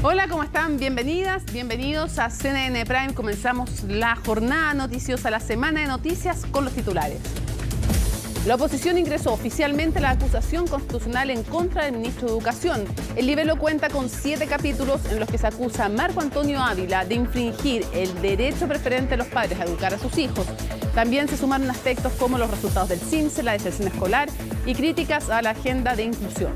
Hola, ¿cómo están? Bienvenidas, bienvenidos a CNN Prime. Comenzamos la jornada noticiosa, la semana de noticias con los titulares. La oposición ingresó oficialmente la acusación constitucional en contra del ministro de Educación. El libelo cuenta con 7 capítulos en los que se acusa a Marco Antonio Ávila de infringir el derecho preferente de los padres a educar a sus hijos. También se sumaron aspectos como los resultados del CINCE, la deserción escolar y críticas a la agenda de inclusión.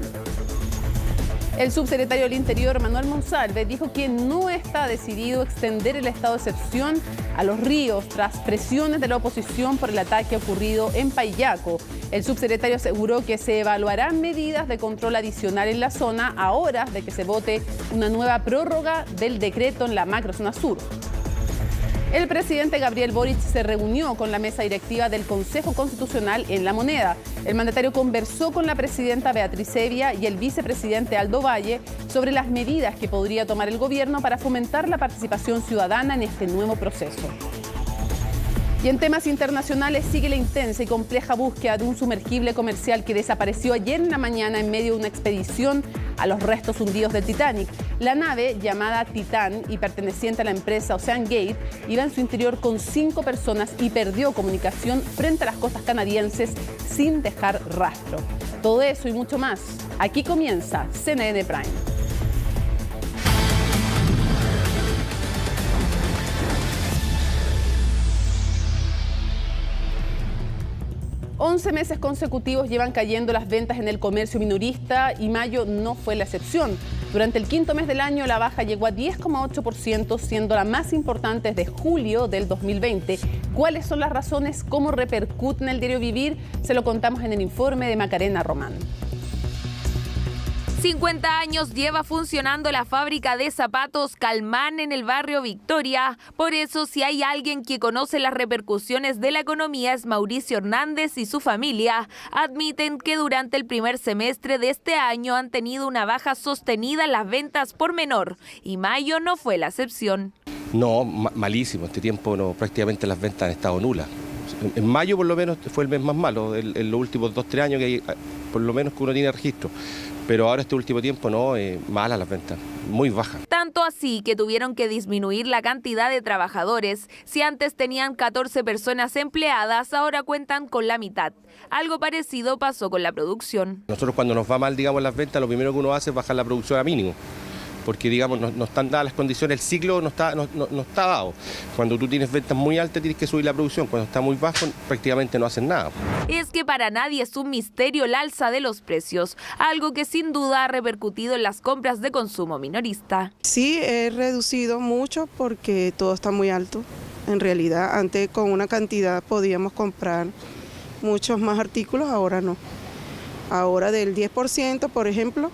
El subsecretario del Interior, Manuel Monsalve, dijo que no está decidido extender el estado de excepción a Los Ríos tras presiones de la oposición por el ataque ocurrido en Payaco. El subsecretario aseguró que se evaluarán medidas de control adicional en la zona a horas de que se vote una nueva prórroga del decreto en la macrozona sur. El presidente Gabriel Boric se reunió con la mesa directiva del Consejo Constitucional en La Moneda. El mandatario conversó con la presidenta Beatriz Evia y el vicepresidente Aldo Valle sobre las medidas que podría tomar el gobierno para fomentar la participación ciudadana en este nuevo proceso. Y en temas internacionales sigue la intensa y compleja búsqueda de un sumergible comercial que desapareció ayer en la mañana en medio de una expedición a los restos hundidos del Titanic. La nave, llamada Titán y perteneciente a la empresa Ocean Gate, iba en su interior con 5 personas y perdió comunicación frente a las costas canadienses sin dejar rastro. Todo eso y mucho más. Aquí comienza CNN Prime. 11 meses consecutivos llevan cayendo las ventas en el comercio minorista y mayo no fue la excepción. Durante el quinto mes del año la baja llegó a 10,8%, siendo la más importante desde julio del 2020. ¿Cuáles son las razones? ¿Cómo repercute en el diario vivir? Se lo contamos en el informe de Macarena Román. 50 años lleva funcionando la fábrica de zapatos Calmán en el barrio Victoria. Por eso, si hay alguien que conoce las repercusiones de la economía es Mauricio Hernández y su familia. Admiten que durante el primer semestre de este año han tenido una baja sostenida en las ventas por menor y mayo no fue la excepción. No, malísimo. Este tiempo prácticamente las ventas han estado nulas. En mayo por lo menos fue el mes más malo, en los últimos 2-3 años que hay, por lo menos que uno tiene registro. Pero ahora este último tiempo no, malas las ventas, muy bajas. Tanto así que tuvieron que disminuir la cantidad de trabajadores. Si antes tenían 14 personas empleadas, ahora cuentan con la mitad. Algo parecido pasó con la producción. Nosotros cuando nos va mal, digamos, las ventas, lo primero que uno hace es bajar la producción a mínimo. Porque, digamos, no están dadas las condiciones, el ciclo no está dado. Cuando tú tienes ventas muy altas tienes que subir la producción, cuando está muy bajo prácticamente no hacen nada. Es que para nadie es un misterio el alza de los precios, algo que sin duda ha repercutido en las compras de consumo minorista. Sí, he reducido mucho porque todo está muy alto. En realidad, antes con una cantidad podíamos comprar muchos más artículos, ahora no. Ahora del 10%, por ejemplo,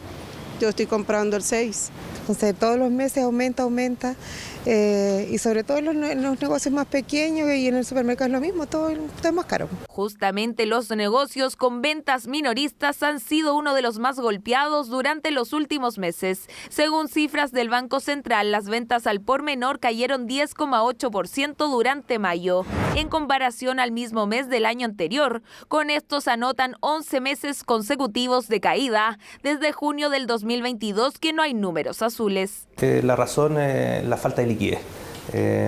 yo estoy comprando el 6%. Entonces todos los meses aumenta y sobre todo en los negocios más pequeños y en el supermercado es lo mismo, todo es más caro. Justamente los negocios con ventas minoristas han sido uno de los más golpeados durante los últimos meses. Según cifras del Banco Central, las ventas al por menor cayeron 10,8% durante mayo, en comparación al mismo mes del año anterior. Con esto se anotan 11 meses consecutivos de caída, desde junio del 2022 que no hay números azules. La razón es la falta de liquidez.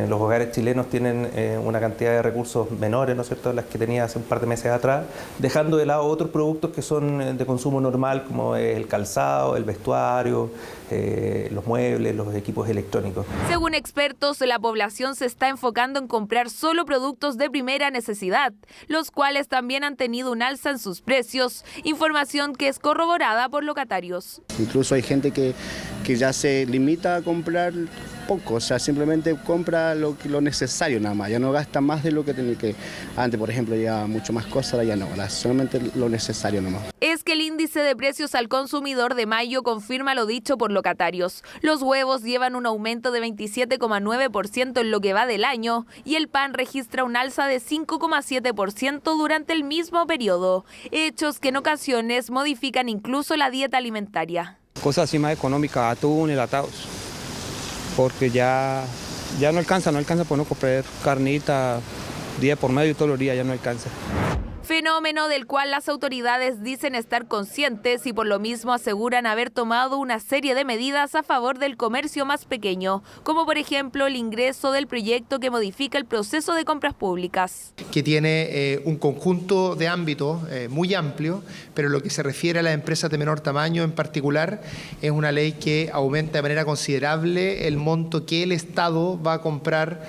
Los hogares chilenos tienen una cantidad de recursos menores, ¿no es cierto?, las que tenía hace un par de meses atrás, dejando de lado otros productos que son de consumo normal, como el calzado, el vestuario, los muebles, los equipos electrónicos. Según expertos, la población se está enfocando en comprar solo productos de primera necesidad, los cuales también han tenido un alza en sus precios, información que es corroborada por locatarios. Incluso hay gente que ya se limita a comprar poco, o sea, simplemente compra lo necesario nada más, ya no gasta más de lo que tenía que. Antes, por ejemplo, llevaba mucho más cosas, ahora ya no, ahora solamente lo necesario nomás. Es que el índice de precios al consumidor de mayo confirma lo dicho por locatarios. Los huevos llevan un aumento de 27,9% en lo que va del año y el pan registra un alza de 5,7% durante el mismo periodo, hechos que en ocasiones modifican incluso la dieta alimentaria. Cosas así más económicas, atún, enlatados, porque ya no alcanza por no comprar carnita día por medio todos los días, ya no alcanza. Fenómeno del cual las autoridades dicen estar conscientes y por lo mismo aseguran haber tomado una serie de medidas a favor del comercio más pequeño, como por ejemplo el ingreso del proyecto que modifica el proceso de compras públicas. Que tiene un conjunto de ámbitos muy amplio, pero lo que se refiere a las empresas de menor tamaño en particular, es una ley que aumenta de manera considerable el monto que el Estado va a comprar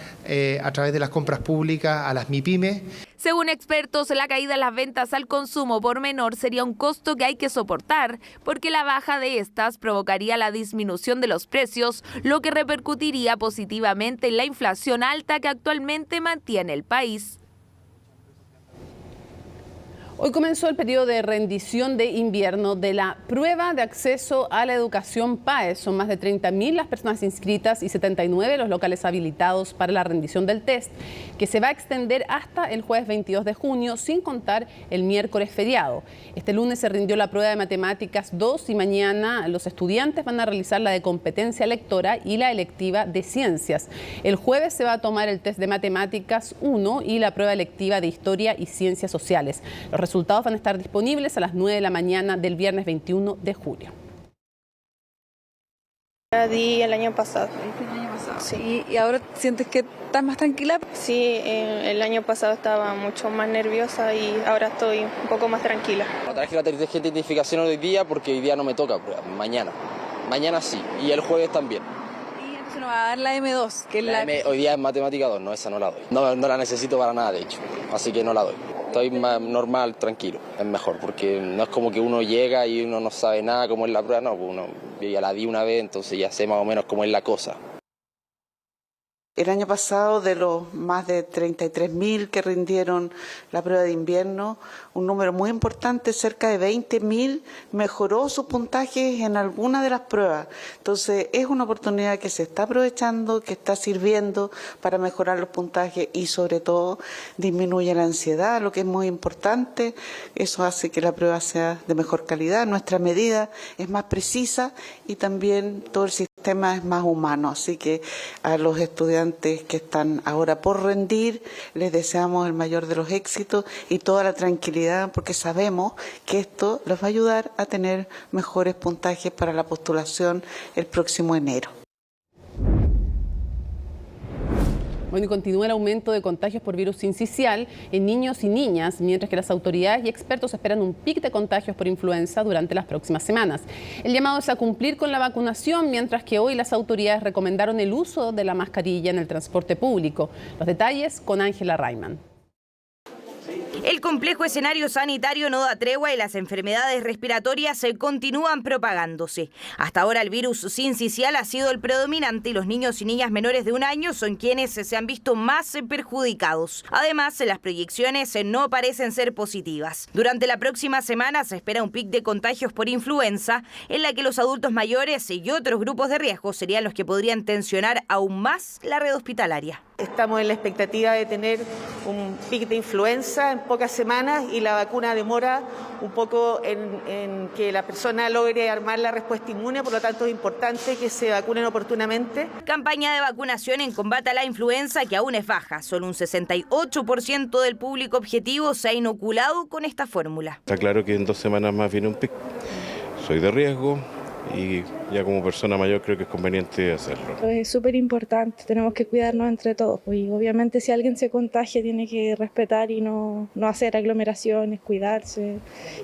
a través de las compras públicas a las MIPYMES. Según expertos, la caída en las ventas al consumo por menor sería un costo que hay que soportar, porque la baja de estas provocaría la disminución de los precios, lo que repercutiría positivamente en la inflación alta que actualmente mantiene el país. Hoy comenzó el periodo de rendición de invierno de la prueba de acceso a la educación PAES. Son más de 30.000 las personas inscritas y 79 los locales habilitados para la rendición del test, que se va a extender hasta el jueves 22 de junio, sin contar el miércoles feriado. Este lunes se rindió la prueba de matemáticas 2 y mañana los estudiantes van a realizar la de competencia lectora y la electiva de ciencias. El jueves se va a tomar el test de matemáticas 1 y la prueba electiva de historia y ciencias sociales. Los resultados van a estar disponibles a las 9 de la mañana del viernes 21 de julio. La di el año pasado. Sí, ¿y ahora sientes que estás más tranquila? Sí, el año pasado estaba mucho más nerviosa y ahora estoy un poco más tranquila. Traje la tarjeta de identificación hoy día porque hoy día no me toca, mañana. Mañana sí, y el jueves también. Y entonces nos va a dar la M2, que es hoy día es matemática 2, no, esa no la doy. No la necesito para nada, de hecho, así que no la doy. Estoy más normal, tranquilo, es mejor, porque no es como que uno llega y uno no sabe nada cómo es la prueba, no, yo ya la di una vez, entonces ya sé más o menos cómo es la cosa. El año pasado, de los más de 33.000 que rindieron la prueba de invierno, un número muy importante, cerca de 20.000, mejoró sus puntajes en alguna de las pruebas. Entonces, es una oportunidad que se está aprovechando, que está sirviendo para mejorar los puntajes y, sobre todo, disminuye la ansiedad, lo que es muy importante. Eso hace que la prueba sea de mejor calidad. Nuestra medida es más precisa y también todo el sistema es más humano. Así que a los estudiantes que están ahora por rendir, les deseamos el mayor de los éxitos y toda la tranquilidad, porque sabemos que esto les va a ayudar a tener mejores puntajes para la postulación el próximo enero. Bueno, y continúa el aumento de contagios por virus sincicial en niños y niñas, mientras que las autoridades y expertos esperan un pic de contagios por influenza durante las próximas semanas. El llamado es a cumplir con la vacunación, mientras que hoy las autoridades recomendaron el uso de la mascarilla en el transporte público. Los detalles con Ángela Rayman. El complejo escenario sanitario no da tregua y las enfermedades respiratorias se continúan propagándose. Hasta ahora el virus sincicial ha sido el predominante y los niños y niñas menores de 1 año son quienes se han visto más perjudicados. Además, las proyecciones no parecen ser positivas. Durante la próxima semana se espera un pic de contagios por influenza, en la que los adultos mayores y otros grupos de riesgo serían los que podrían tensionar aún más la red hospitalaria. Estamos en la expectativa de tener un pic de influenza en pocas semanas y la vacuna demora un poco en que la persona logre armar la respuesta inmune, por lo tanto es importante que se vacunen oportunamente. Campaña de vacunación en combate a la influenza que aún es baja. Solo un 68% del público objetivo se ha inoculado con esta fórmula. Está claro que en 2 semanas más viene un pic. Soy de riesgo y ya como persona mayor creo que es conveniente hacerlo. Es súper importante, tenemos que cuidarnos entre todos y obviamente si alguien se contagia tiene que respetar y no hacer aglomeraciones, cuidarse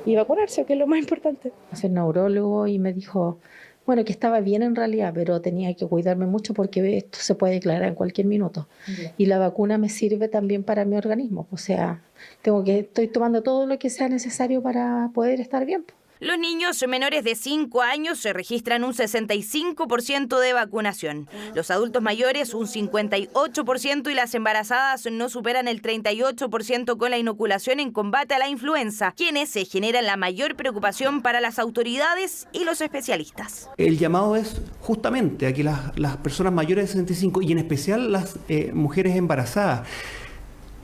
y vacunarse, que es lo más importante. El neurólogo y me dijo, bueno, que estaba bien en realidad, pero tenía que cuidarme mucho porque esto se puede declarar en cualquier minuto. Y la vacuna me sirve también para mi organismo, o sea, estoy tomando todo lo que sea necesario para poder estar bien. Los niños menores de 5 años se registran un 65% de vacunación. Los adultos mayores un 58% y las embarazadas no superan el 38% con la inoculación en combate a la influenza, quienes se generan la mayor preocupación para las autoridades y los especialistas. El llamado es justamente a que las personas mayores de 65 y en especial las mujeres embarazadas,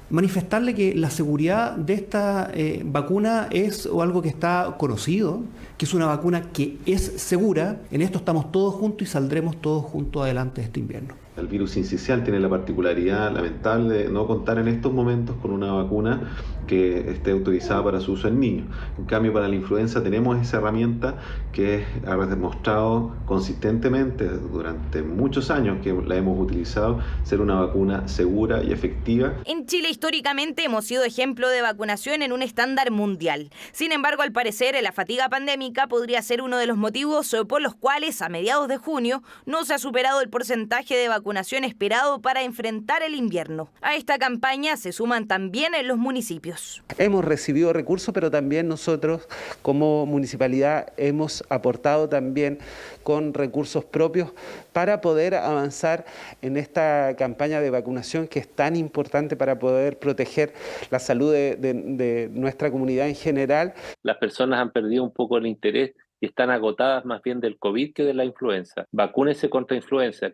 manifestarle que la seguridad de esta vacuna es algo que está conocido, que es una vacuna que es segura. En esto estamos todos juntos y saldremos todos juntos adelante de este invierno. El virus sincicial tiene la particularidad lamentable de no contar en estos momentos con una vacuna que esté autorizada para su uso en niños. En cambio, para la influenza tenemos esa herramienta que ha demostrado consistentemente durante muchos años que la hemos utilizado ser una vacuna segura y efectiva. En Chile, históricamente, hemos sido ejemplo de vacunación en un estándar mundial. Sin embargo, al parecer, la fatiga pandémica podría ser uno de los motivos por los cuales, a mediados de junio, no se ha superado el porcentaje de vacunación esperado para enfrentar el invierno. A esta campaña se suman también en los municipios. Hemos recibido recursos, pero también nosotros como municipalidad hemos aportado también con recursos propios para poder avanzar en esta campaña de vacunación que es tan importante para poder proteger la salud de nuestra comunidad en general. Las personas han perdido un poco el interés y están agotadas más bien del COVID que de la influenza. Vacúnense contra influenza,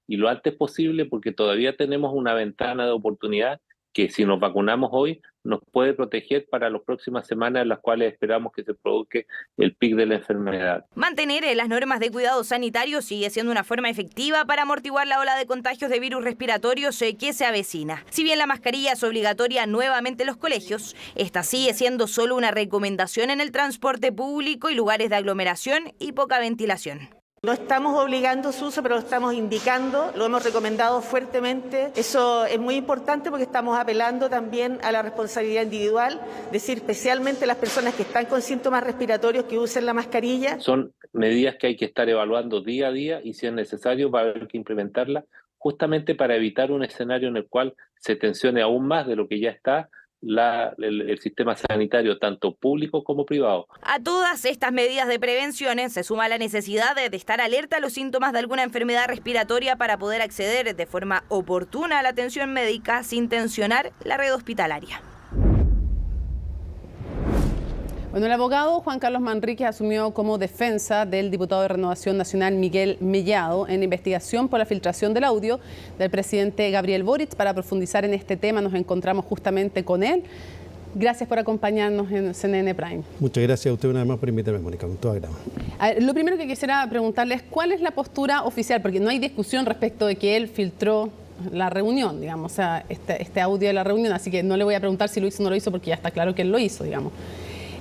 lo antes posible, porque todavía tenemos una ventana de oportunidad que si nos vacunamos hoy nos puede proteger para las próximas semanas en las cuales esperamos que se produzca el pic de la enfermedad. Mantener las normas de cuidado sanitario sigue siendo una forma efectiva para amortiguar la ola de contagios de virus respiratorios que se avecina. Si bien la mascarilla es obligatoria nuevamente en los colegios, esta sigue siendo solo una recomendación en el transporte público y lugares de aglomeración y poca ventilación. No estamos obligando su uso, pero lo estamos indicando, lo hemos recomendado fuertemente. Eso es muy importante porque estamos apelando también a la responsabilidad individual, es decir, especialmente las personas que están con síntomas respiratorios que usen la mascarilla. Son medidas que hay que estar evaluando día a día y si es necesario va a haber que implementarlas justamente para evitar un escenario en el cual se tensione aún más de lo que ya está el sistema sanitario, tanto público como privado. A todas estas medidas de prevención se suma la necesidad de estar alerta a los síntomas de alguna enfermedad respiratoria para poder acceder de forma oportuna a la atención médica sin tensionar la red hospitalaria. Bueno, el abogado Juan Carlos Manríquez asumió como defensa del diputado de Renovación Nacional Miguel Mellado en investigación por la filtración del audio del presidente Gabriel Boric. Para profundizar en este tema nos encontramos justamente con él. Gracias por acompañarnos en CNN Prime. Muchas gracias a usted una vez más por invitarme, Mónica, con todo agrado. Lo primero que quisiera preguntarle es cuál es la postura oficial, porque no hay discusión respecto de que él filtró la reunión, digamos, o sea, este audio de la reunión, así que no le voy a preguntar si lo hizo o no lo hizo, porque ya está claro que él lo hizo, digamos.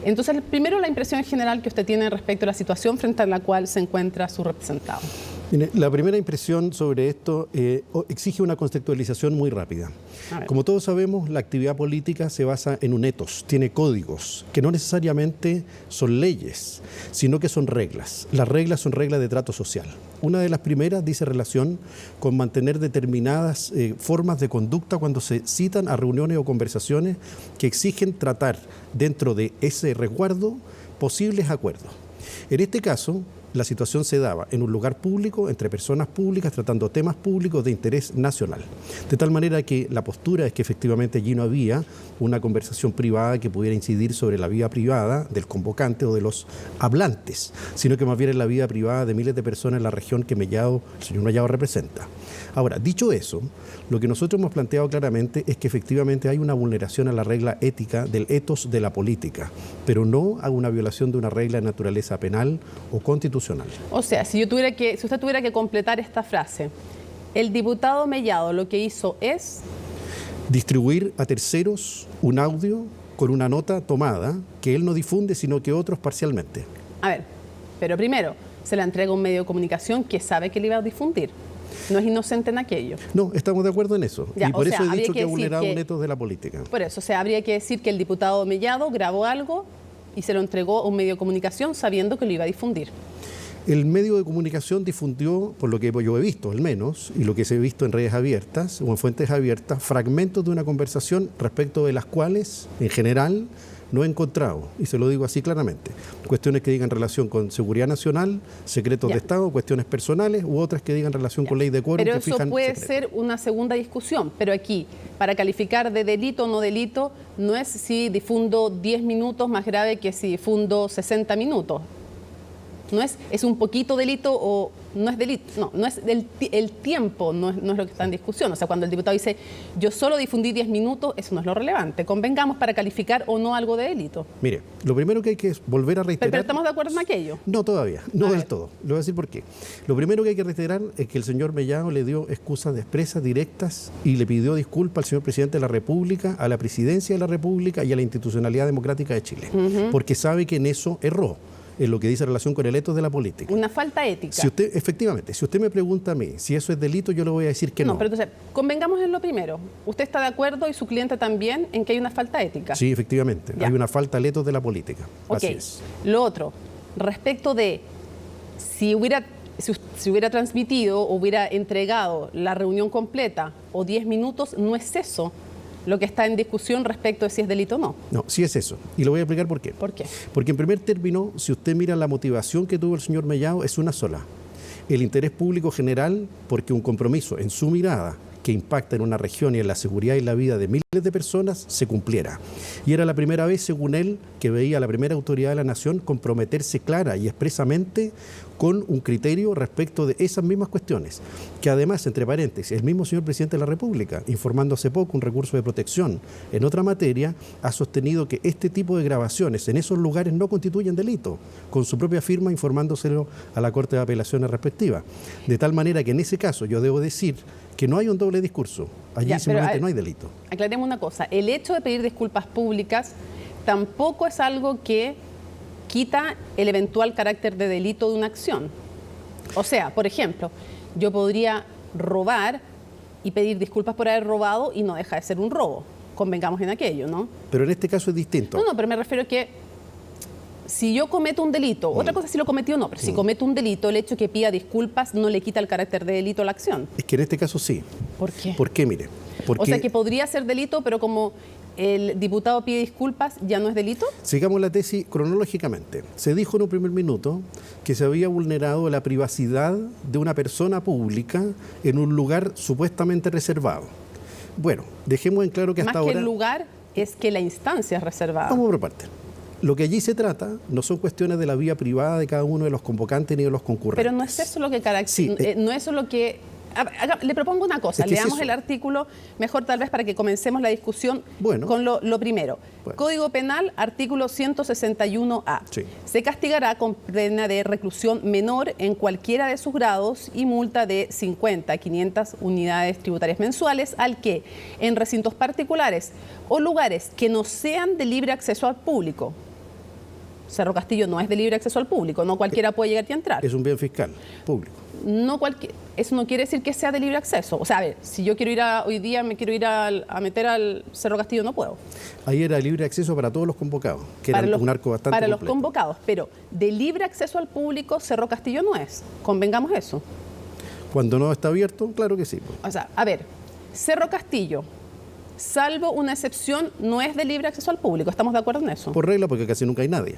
Entonces, primero la impresión general que usted tiene respecto a la situación frente a la cual se encuentra su representado. Mire, la primera impresión sobre esto exige una contextualización muy rápida. Como todos sabemos, la actividad política se basa en un etos, tiene códigos, que no necesariamente son leyes, sino que son reglas. Las reglas son reglas de trato social. Una de las primeras dice relación con mantener determinadas formas de conducta cuando se citan a reuniones o conversaciones que exigen tratar dentro de ese resguardo posibles acuerdos. En este caso, la situación se daba en un lugar público, entre personas públicas, tratando temas públicos de interés nacional. De tal manera que la postura es que efectivamente allí no había una conversación privada que pudiera incidir sobre la vida privada del convocante o de los hablantes, sino que más bien en la vida privada de miles de personas en la región que el señor Mellado representa. Ahora, dicho eso, lo que nosotros hemos planteado claramente es que efectivamente hay una vulneración a la regla ética del etos de la política, pero no a una violación de una regla de naturaleza penal o constitucional. O sea, si usted tuviera que completar esta frase, el diputado Mellado lo que hizo es distribuir a terceros un audio con una nota tomada que él no difunde, sino que otros parcialmente. A ver, pero primero, se la entrega a un medio de comunicación que sabe que le iba a difundir. No es inocente en aquello. No, estamos de acuerdo en eso. Ya, y por eso he dicho que ha vulnerado un etos de la política. Por eso, o sea, habría que decir que el diputado Mellado grabó algo y se lo entregó a un medio de comunicación sabiendo que lo iba a difundir. El medio de comunicación difundió, por lo que yo he visto al menos, y lo que se ha visto en redes abiertas o en fuentes abiertas, fragmentos de una conversación respecto de las cuales, en general, no he encontrado, y se lo digo así claramente, cuestiones que digan relación con seguridad nacional, secretos de Estado, cuestiones personales, u otras que digan relación con ley de quórum. Pero eso puede ser una segunda discusión, pero aquí, para calificar de delito o no delito, no es si difundo 10 minutos más grave que si difundo 60 minutos. No es un poquito delito o no es delito. No es el tiempo, no es lo que está en discusión. O sea, cuando el diputado dice, yo solo difundí 10 minutos, eso no es lo relevante. Convengamos para calificar o no algo de delito. Mire, lo primero que hay que es volver a reiterar... ¿Pero estamos de acuerdo en aquello? No todavía, no del todo. Le voy a decir por qué. Lo primero que hay que reiterar es que el señor Mellado le dio excusas expresas, directas, y le pidió disculpas al señor presidente de la República, a la presidencia de la República y a la institucionalidad democrática de Chile. Porque sabe que en eso erró, en lo que dice relación con el etos de la política. Una falta ética. Efectivamente, si usted me pregunta a mí si eso es delito, yo le voy a decir que no. No, pero entonces, convengamos en lo primero. ¿Usted está de acuerdo y su cliente también en que hay una falta ética? Sí, efectivamente. Ya. Hay una falta al etos de la política. Ok. Así es. Lo otro, respecto de si hubiera transmitido o hubiera entregado la reunión completa o 10 minutos, no es eso lo que está en discusión respecto de si es delito o no. No, sí es eso. Y lo voy a explicar por qué. ¿Por qué? Porque en primer término, si usted mira la motivación que tuvo el señor Mellado, es una sola. El interés público general, porque un compromiso en su mirada que impacta en una región y en la seguridad y la vida de miles de personas se cumpliera. Y era la primera vez, según él, que veía a la primera autoridad de la nación comprometerse clara y expresamente con un criterio respecto de esas mismas cuestiones, que además, entre paréntesis, el mismo señor presidente de la República, informando hace poco un recurso de protección en otra materia, ha sostenido que este tipo de grabaciones en esos lugares no constituyen delito, con su propia firma informándoselo a la Corte de Apelaciones respectiva. De tal manera que en ese caso yo debo decir que no hay un doble discurso, allí simplemente no hay delito. Aclaremos una cosa, el hecho de pedir disculpas públicas tampoco es algo que quita el eventual carácter de delito de una acción. O sea, por ejemplo, yo podría robar y pedir disculpas por haber robado y no deja de ser un robo. Convengamos en aquello, ¿no? Pero en este caso es distinto. No, pero me refiero a que si yo cometo un delito, otra cosa es si lo cometí o no, pero si cometo un delito, el hecho de que pida disculpas no le quita el carácter de delito a la acción. Es que en este caso sí. ¿Por qué? ¿Por qué? Mire. O sea, que podría ser delito, pero como el diputado pide disculpas, ¿ya no es delito? Sigamos la tesis cronológicamente. Se dijo en un primer minuto que se había vulnerado la privacidad de una persona pública en un lugar supuestamente reservado. Bueno, dejemos en claro que hasta ahora... Más que el lugar, es que la instancia es reservada. Vamos por parte. Lo que allí se trata no son cuestiones de la vía privada de cada uno de los convocantes ni de los concurrentes. Pero no es eso lo que caracteriza, no es eso lo que... Le propongo una cosa, leamos el artículo, mejor tal vez para que comencemos la discusión con lo primero. Código Penal, artículo 161A. Sí. Se castigará con pena de reclusión menor en cualquiera de sus grados y multa de 50 a 500 unidades tributarias mensuales al que, en recintos particulares o lugares que no sean de libre acceso al público. Cerro Castillo no es de libre acceso al público, no cualquiera puede llegar y entrar. Es un bien fiscal público. Eso no quiere decir que sea de libre acceso. O sea, a ver, si yo quiero hoy día me quiero ir a meter al Cerro Castillo, no puedo. Ahí era libre acceso para todos los convocados, que era un arco bastante para completo. Los convocados, pero de libre acceso al público, Cerro Castillo no es. Convengamos eso. Cuando no está abierto, claro que sí. O sea, a ver, Cerro Castillo, salvo una excepción, no es de libre acceso al público. ¿Estamos de acuerdo en eso? Por regla, porque casi nunca hay nadie.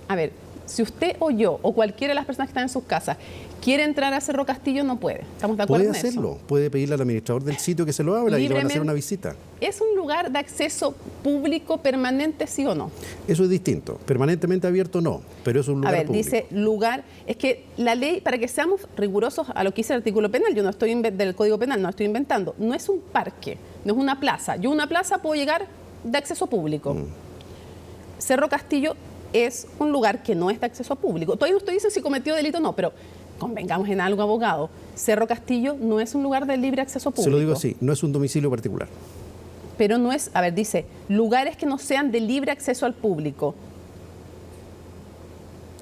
A ver, si usted o yo o cualquiera de las personas que están en sus casas quiere entrar a Cerro Castillo, no puede. ¿Estamos de acuerdo en eso? Puede hacerlo, puede pedirle al administrador del sitio que se lo abra y le van a hacer una visita. ¿Es un lugar de acceso público permanente, sí o no? Eso es distinto. Permanentemente abierto no, pero es un lugar público. Dice lugar, es que la ley, para que seamos rigurosos a lo que dice el artículo penal, yo no estoy del Código Penal, no estoy inventando, no es un parque, no es una plaza. Yo a una plaza puedo llegar de acceso público. Cerro Castillo es un lugar que no es de acceso público. Todavía no estoy diciendo si cometió delito o no, pero convengamos en algo, abogado. Cerro Castillo no es un lugar de libre acceso público. Se lo digo así, no es un domicilio particular. Pero no es, a ver, dice, lugares que no sean de libre acceso al público.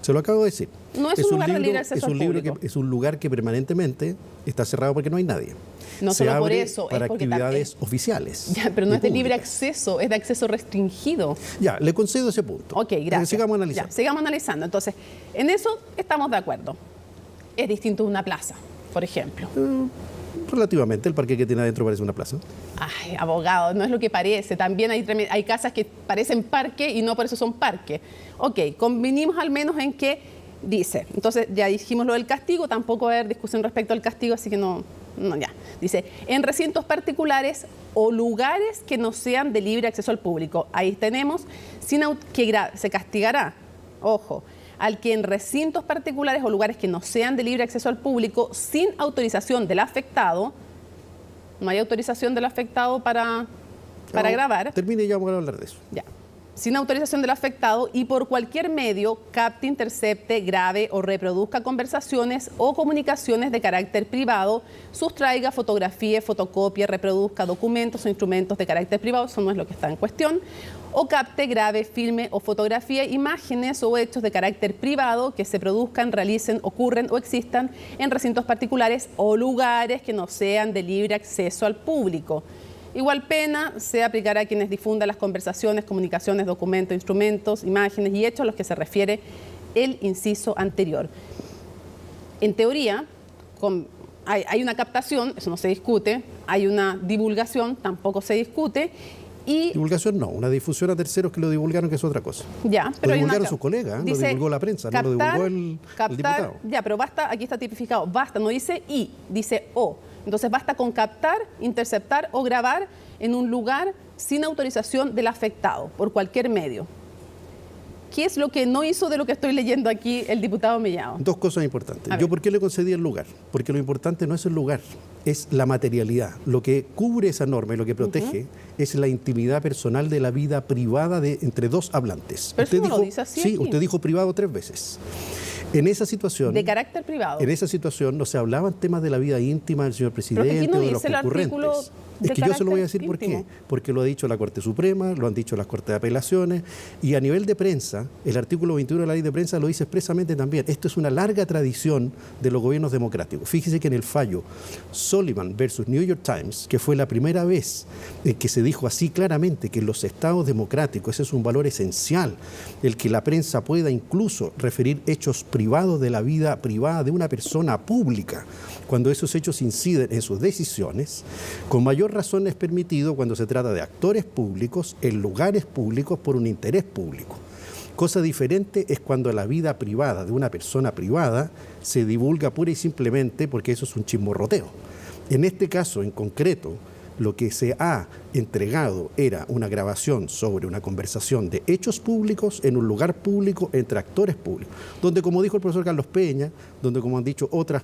Se lo acabo de decir. No es un lugar de libre acceso al público. Es un lugar que permanentemente está cerrado porque no hay nadie. No se solo abre por eso, para es porque actividades oficiales. Ya, pero no es de libre acceso, es de acceso restringido. Ya, le concedo ese punto. Ok, gracias. Sigamos analizando. Ya, sigamos analizando. Entonces, en eso estamos de acuerdo. Es distinto de una plaza, por ejemplo. Relativamente, el parque que tiene adentro parece una plaza. Ay, abogado, no es lo que parece. También hay casas que parecen parque y no por eso son parque. Ok, convinimos al menos en que dice. Entonces, ya dijimos lo del castigo, tampoco va a haber discusión respecto al castigo, así que no, ya. Dice, en recintos particulares o lugares que no sean de libre acceso al público. Ahí tenemos, que se castigará, ojo, al que en recintos particulares o lugares que no sean de libre acceso al público, sin autorización del afectado, no hay autorización del afectado para grabar. Termine y ya vamos a hablar de eso. Ya. Sin autorización del afectado y por cualquier medio capte, intercepte, grabe o reproduzca conversaciones o comunicaciones de carácter privado, sustraiga, fotografíe, fotocopie, reproduzca documentos o instrumentos de carácter privado, eso no es lo que está en cuestión, o capte, grabe, filme o fotografíe imágenes o hechos de carácter privado que se produzcan, realicen, ocurren o existan en recintos particulares o lugares que no sean de libre acceso al público. Igual pena se aplicará a quienes difundan las conversaciones, comunicaciones, documentos, instrumentos, imágenes y hechos a los que se refiere el inciso anterior. En teoría, hay una captación, eso no se discute, hay una divulgación, tampoco se discute. Y divulgación no, una difusión a terceros que lo divulgaron, que es otra cosa. Ya, pero lo divulgaron sus colegas, lo divulgó la prensa, no lo divulgó el diputado. Ya, pero basta, aquí está tipificado, basta, no dice y, dice o. Entonces basta con captar, interceptar o grabar en un lugar sin autorización del afectado, por cualquier medio. ¿Qué es lo que no hizo de lo que estoy leyendo aquí el diputado Mellado? Dos cosas importantes. Yo, ¿por qué le concedí el lugar? Porque lo importante no es el lugar, es la materialidad. Lo que cubre esa norma y lo que protege es la intimidad personal de la vida privada entre dos hablantes. Pero usted no lo dice así. Sí, aquí. Usted dijo privado 3 veces. En esa situación... De carácter privado. En esa situación no se hablaban temas de la vida íntima del señor presidente o de los concurrentes. Es que yo se lo voy a decir por qué. Porque lo ha dicho la Corte Suprema, lo han dicho las Cortes de Apelaciones, y a nivel de prensa, el artículo 21 de la Ley de Prensa lo dice expresamente también. Esto es una larga tradición de los gobiernos democráticos. Fíjese que en el fallo Sullivan versus New York Times, que fue la primera vez en que se dijo así claramente que en los estados democráticos ese es un valor esencial, el que la prensa pueda incluso referir hechos privados de la vida privada de una persona pública, cuando esos hechos inciden en sus decisiones, con mayor razón es permitido cuando se trata de actores públicos en lugares públicos por un interés público. Cosa diferente es cuando la vida privada de una persona privada se divulga pura y simplemente porque eso es un chismorroteo. En este caso en concreto, lo que se ha entregado era una grabación sobre una conversación de hechos públicos en un lugar público entre actores públicos, donde, como dijo el profesor Carlos Peña, donde, como han dicho otras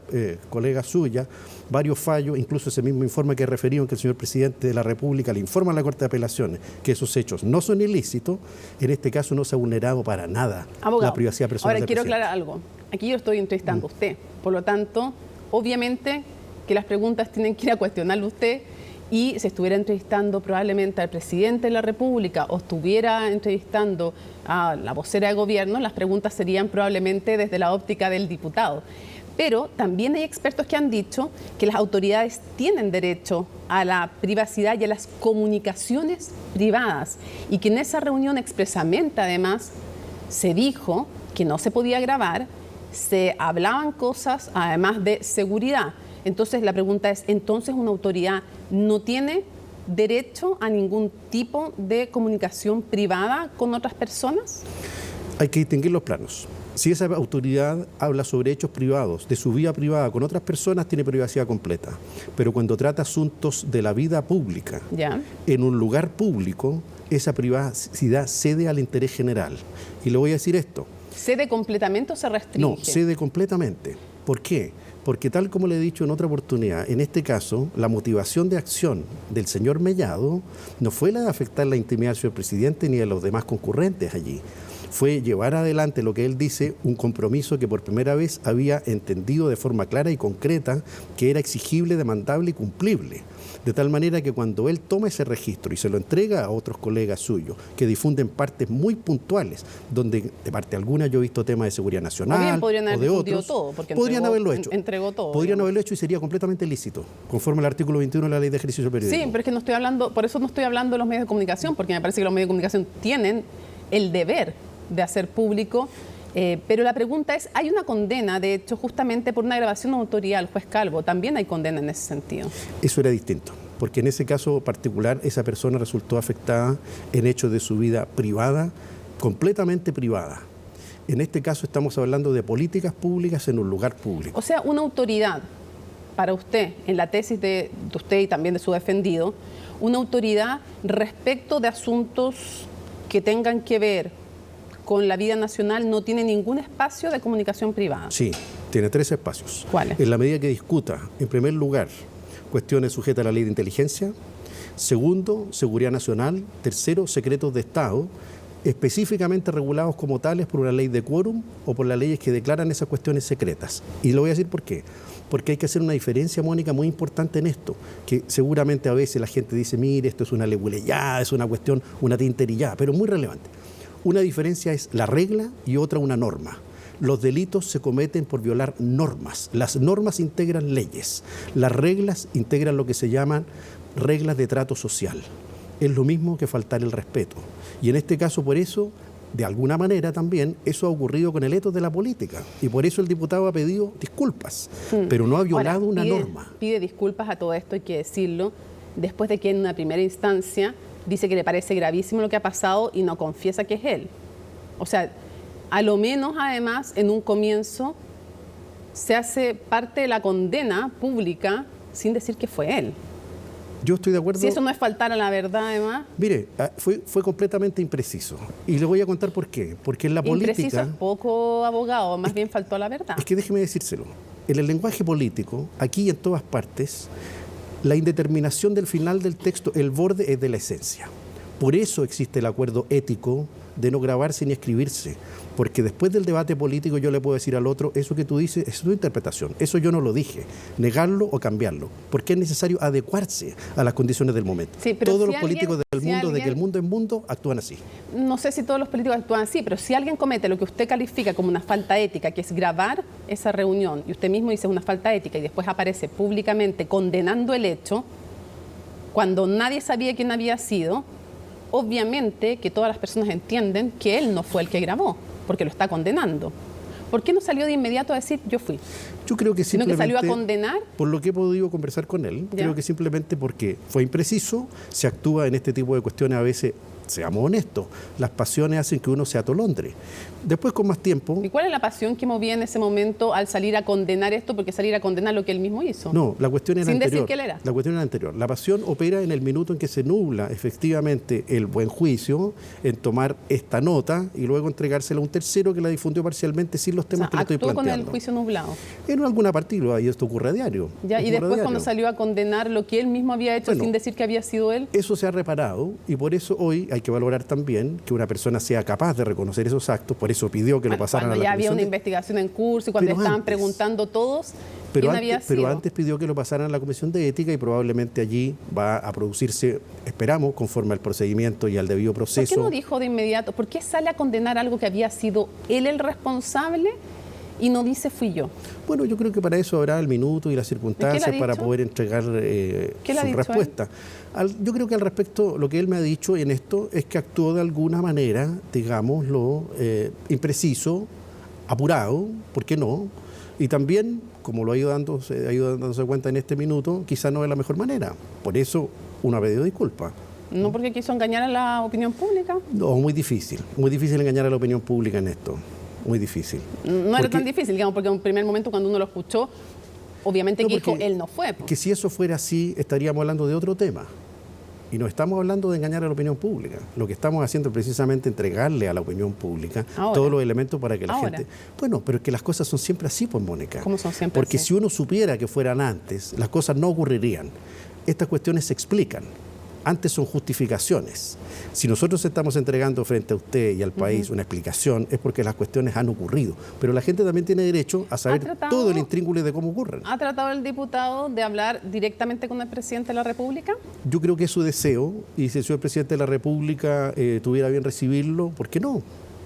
colegas suyas, varios fallos, incluso ese mismo informe que referido en que el señor presidente de la República le informa a la Corte de Apelaciones que esos hechos no son ilícitos, en este caso no se ha vulnerado para nada la privacidad personal. Ahora, quiero aclarar algo. Aquí yo estoy entrevistando a usted, por lo tanto, obviamente que las preguntas tienen que ir a cuestionarle a usted. Y si estuviera entrevistando probablemente al presidente de la República o estuviera entrevistando a la vocera de gobierno, las preguntas serían probablemente desde la óptica del diputado. Pero también hay expertos que han dicho que las autoridades tienen derecho a la privacidad y a las comunicaciones privadas y que en esa reunión expresamente además se dijo que no se podía grabar, se hablaban cosas además de seguridad. Entonces la pregunta es, ¿entonces una autoridad no tiene derecho a ningún tipo de comunicación privada con otras personas? Hay que distinguir los planos. Si esa autoridad habla sobre hechos privados, de su vida privada con otras personas, tiene privacidad completa. Pero cuando trata asuntos de la vida pública, en un lugar público, esa privacidad cede al interés general. Y le voy a decir esto. ¿Cede completamente o se restringe? No, cede completamente. ¿Por qué? Porque tal como le he dicho en otra oportunidad, en este caso, la motivación de acción del señor Mellado no fue la de afectar la intimidad del señor presidente ni de los demás concurrentes allí. Fue llevar adelante lo que él dice, un compromiso que por primera vez había entendido de forma clara y concreta que era exigible, demandable y cumplible. De tal manera que cuando él toma ese registro y se lo entrega a otros colegas suyos que difunden partes muy puntuales, donde de parte alguna yo he visto temas de seguridad nacional o de otros, todo, porque podrían haberlo hecho. Entregó todo. Podrían haberlo hecho y sería completamente lícito, conforme al artículo 21 de la Ley de Ejercicio del Periodismo. Sí, pero es que no estoy hablando, por eso no estoy hablando de los medios de comunicación, porque me parece que los medios de comunicación tienen el deber de hacer público. Pero la pregunta es, hay una condena, de hecho, justamente por una grabación de autoridad al juez Calvo. También hay condena en ese sentido. Eso era distinto, porque en ese caso particular esa persona resultó afectada en hechos de su vida privada, completamente privada. En este caso estamos hablando de políticas públicas en un lugar público. O sea, una autoridad, para usted, en la tesis de usted y también de su defendido, una autoridad respecto de asuntos que tengan que ver con la vida nacional no tiene ningún espacio de comunicación privada. Sí, tiene 3 espacios. ¿Cuáles? En la medida que discuta, en primer lugar, cuestiones sujetas a la ley de inteligencia. Segundo, seguridad nacional. Tercero, secretos de Estado, específicamente regulados como tales por una ley de quórum o por las leyes que declaran esas cuestiones secretas. Y lo voy a decir por qué. Porque hay que hacer una diferencia, Mónica, muy importante en esto, que seguramente a veces la gente dice, mire, esto es una leguleyada, es una cuestión, una tinterillada, pero muy relevante. Una diferencia es la regla y otra una norma. Los delitos se cometen por violar normas. Las normas integran leyes. Las reglas integran lo que se llaman reglas de trato social. Es lo mismo que faltar el respeto. Y en este caso, por eso, de alguna manera también, eso ha ocurrido con el etos de la política. Y por eso el diputado ha pedido disculpas, pero no ha violado una norma. Pide disculpas a todo esto, hay que decirlo, después de que en una primera instancia dice que le parece gravísimo lo que ha pasado y no confiesa que es él. O sea, a lo menos, además, en un comienzo se hace parte de la condena pública sin decir que fue él. Yo estoy de acuerdo. Si eso no es faltar a la verdad, además. Mire, fue completamente impreciso. Y le voy a contar por qué. Porque en la política... Impreciso es poco, abogado, más bien faltó a la verdad. Es que déjeme decírselo. En el lenguaje político, aquí y en todas partes, la indeterminación del final del texto, el borde es de la esencia. Por eso existe el acuerdo ético de no grabarse ni escribirse. Porque después del debate político yo le puedo decir al otro, eso que tú dices es tu interpretación, eso yo no lo dije, negarlo o cambiarlo, porque es necesario adecuarse a las condiciones del momento. Sí, pero todos si los políticos del mundo, de que el mundo es mundo, actúan así. No sé si todos los políticos actúan así, pero si alguien comete lo que usted califica como una falta ética, que es grabar esa reunión, y usted mismo dice una falta ética, y después aparece públicamente condenando el hecho, cuando nadie sabía quién había sido, obviamente que todas las personas entienden que él no fue el que grabó, porque lo está condenando. ¿Por qué no salió de inmediato a decir yo fui? Yo creo que simplemente... ¿Sino que salió a condenar? Por lo que he podido conversar con él, creo que simplemente porque fue impreciso, se actúa en este tipo de cuestiones a veces, seamos honestos, las pasiones hacen que uno se atolondre. Después, con más tiempo... ¿Y cuál es la pasión que movía en ese momento al salir a condenar esto? Porque salir a condenar lo que él mismo hizo. No, la cuestión era anterior. Sin decir que él era. La cuestión era anterior. La pasión opera en el minuto en que se nubla efectivamente el buen juicio, en tomar esta nota y luego entregársela a un tercero que la difundió parcialmente sin los temas que le estoy planteando. Actuó con el juicio nublado. En alguna parte, y esto ocurre a diario. Ya, y después cuando salió a condenar lo que él mismo había hecho, sin decir que había sido él. Eso se ha reparado y por eso hoy hay que valorar también que una persona sea capaz de reconocer esos actos, por eso pidió que lo pasaran a la comisión. Cuando ya había una investigación en curso y cuando estaban preguntando todos quién había sido. Pero antes pidió que lo pasaran a la Comisión de Ética y probablemente allí va a producirse, esperamos, conforme al procedimiento y al debido proceso. ¿Por qué no dijo de inmediato? ¿Por qué sale a condenar algo que había sido él el responsable y no dice fui yo? Bueno, yo creo que para eso habrá el minuto y las circunstancias para poder entregar su respuesta. Yo creo que al respecto, lo que él me ha dicho en esto es que actuó de alguna manera, digámoslo, impreciso, apurado, ¿por qué no? Y también, como lo ha ido dándose cuenta en este minuto, quizá no es la mejor manera. Por eso uno ha pedido disculpas. ¿No porque quiso engañar a la opinión pública? No, muy difícil engañar a la opinión pública en esto. Muy difícil. No era tan difícil, digamos, porque en un primer momento cuando uno lo escuchó, obviamente que dijo, él no fue. Que si eso fuera así, estaríamos hablando de otro tema. Y no estamos hablando de engañar a la opinión pública. Lo que estamos haciendo es precisamente entregarle a la opinión pública todos los elementos para que la gente... Bueno, pero es que las cosas son siempre así, pues, Mónica. ¿Cómo son siempre Porque si uno supiera que fueran antes, las cosas no ocurrirían. Estas cuestiones se explican. Antes son justificaciones. Si nosotros estamos entregando frente a usted y al país una explicación, es porque las cuestiones han ocurrido. Pero la gente también tiene derecho a saber todo el intríngulis de cómo ocurren. ¿Ha tratado el diputado de hablar directamente con el presidente de la República? Yo creo que es su deseo, y si el señor presidente de la República tuviera bien recibirlo, ¿por qué no?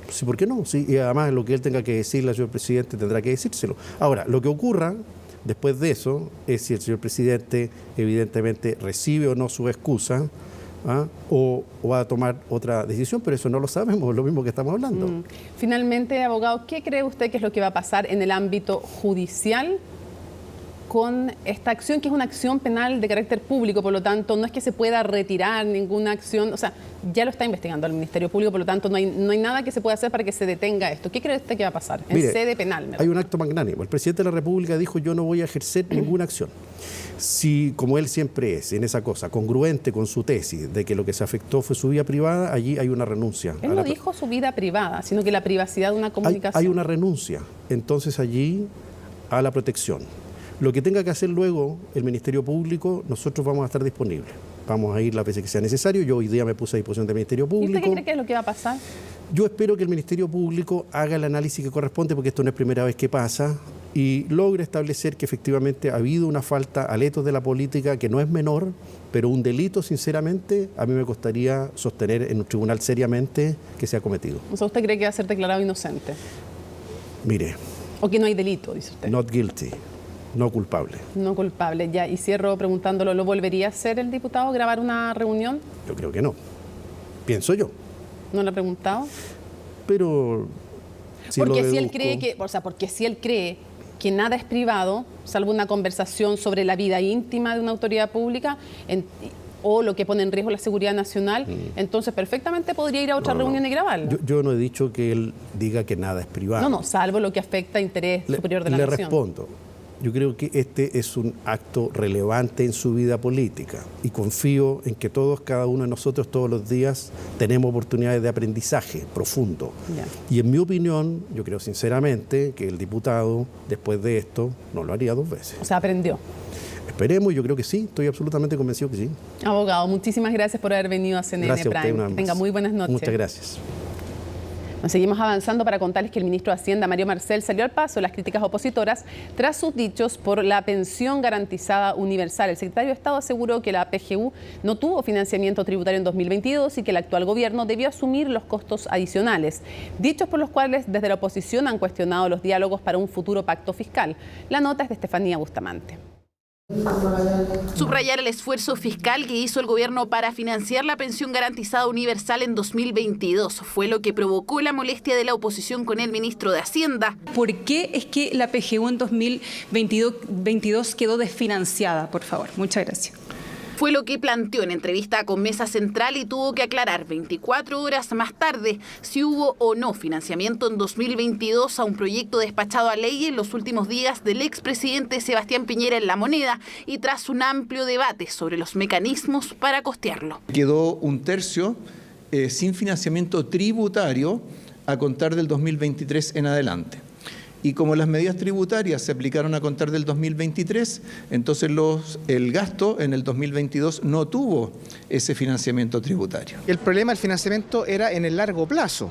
Sí, ¿por qué no? Sí, y además lo que él tenga que decirle al señor presidente tendrá que decírselo. Ahora, lo que ocurra después de eso es si el señor presidente evidentemente recibe o no su excusa o va a tomar otra decisión, pero eso no lo sabemos, es lo mismo que estamos hablando. Finalmente, abogado, ¿qué cree usted que es lo que va a pasar en el ámbito judicial con esta acción, que es una acción penal de carácter público, por lo tanto, no es que se pueda retirar ninguna acción, o sea, ya lo está investigando el Ministerio Público, por lo tanto, no hay nada que se pueda hacer para que se detenga esto. ¿Qué cree usted que va a pasar en sede penal? Hay un acto magnánimo. El presidente de la República dijo: yo no voy a ejercer ninguna acción. Si, como él siempre es, en esa cosa, congruente con su tesis de que lo que se afectó fue su vida privada, allí hay una renuncia. Él no dijo su vida privada, sino que la privacidad de una comunicación. Hay una renuncia. Entonces allí a la protección. Lo que tenga que hacer luego el Ministerio Público, nosotros vamos a estar disponibles. Vamos a ir las veces que sea necesario. Yo hoy día me puse a disposición del Ministerio Público. ¿Y usted qué cree que es lo que va a pasar? Yo espero que el Ministerio Público haga el análisis que corresponde, porque esto no es primera vez que pasa, y logre establecer que efectivamente ha habido una falta al etos de la política que no es menor, pero un delito, sinceramente, a mí me costaría sostener en un tribunal seriamente que se ha cometido. O sea, ¿usted cree que va a ser declarado inocente? Mire. ¿O que no hay delito, dice usted? Not guilty. No culpable. No culpable, ya. Y cierro preguntándolo, ¿lo volvería a hacer el diputado, grabar una reunión? Yo creo que no. Pienso yo. ¿No lo ha preguntado? Pero... porque si él cree que nada es privado, salvo una conversación sobre la vida íntima de una autoridad pública, o lo que pone en riesgo la seguridad nacional, entonces perfectamente podría ir a otra reunión y grabarlo. Yo no he dicho que él diga que nada es privado. No, salvo lo que afecta a interés superior de la nación. Le respondo. Yo creo que este es un acto relevante en su vida política y confío en que todos, cada uno de nosotros, todos los días tenemos oportunidades de aprendizaje profundo. Ya. Y en mi opinión, yo creo sinceramente que el diputado, después de esto, no lo haría 2 veces. O sea, aprendió. Esperemos, yo creo que sí, estoy absolutamente convencido que sí. Abogado, muchísimas gracias por haber venido a CNN Prime. Que tenga muy buenas noches. Muchas gracias. Nos seguimos avanzando para contarles que el ministro de Hacienda, Mario Marcel, salió al paso de las críticas opositoras tras sus dichos por la pensión garantizada universal. El secretario de Estado aseguró que la PGU no tuvo financiamiento tributario en 2022 y que el actual gobierno debió asumir los costos adicionales. Dichos por los cuales desde la oposición han cuestionado los diálogos para un futuro pacto fiscal. La nota es de Estefanía Bustamante. Subrayar el esfuerzo fiscal que hizo el gobierno para financiar la pensión garantizada universal en 2022 fue lo que provocó la molestia de la oposición con el ministro de Hacienda. ¿Por qué es que la PGU en 2022 quedó desfinanciada? Por favor, muchas gracias. Fue lo que planteó en entrevista con Mesa Central y tuvo que aclarar 24 horas más tarde si hubo o no financiamiento en 2022 a un proyecto despachado a ley en los últimos días del expresidente Sebastián Piñera en La Moneda y tras un amplio debate sobre los mecanismos para costearlo. Quedó 1/3 sin financiamiento tributario a contar del 2023 en adelante. Y como las medidas tributarias se aplicaron a contar del 2023, entonces el gasto en el 2022 no tuvo ese financiamiento tributario. El problema del financiamiento era en el largo plazo.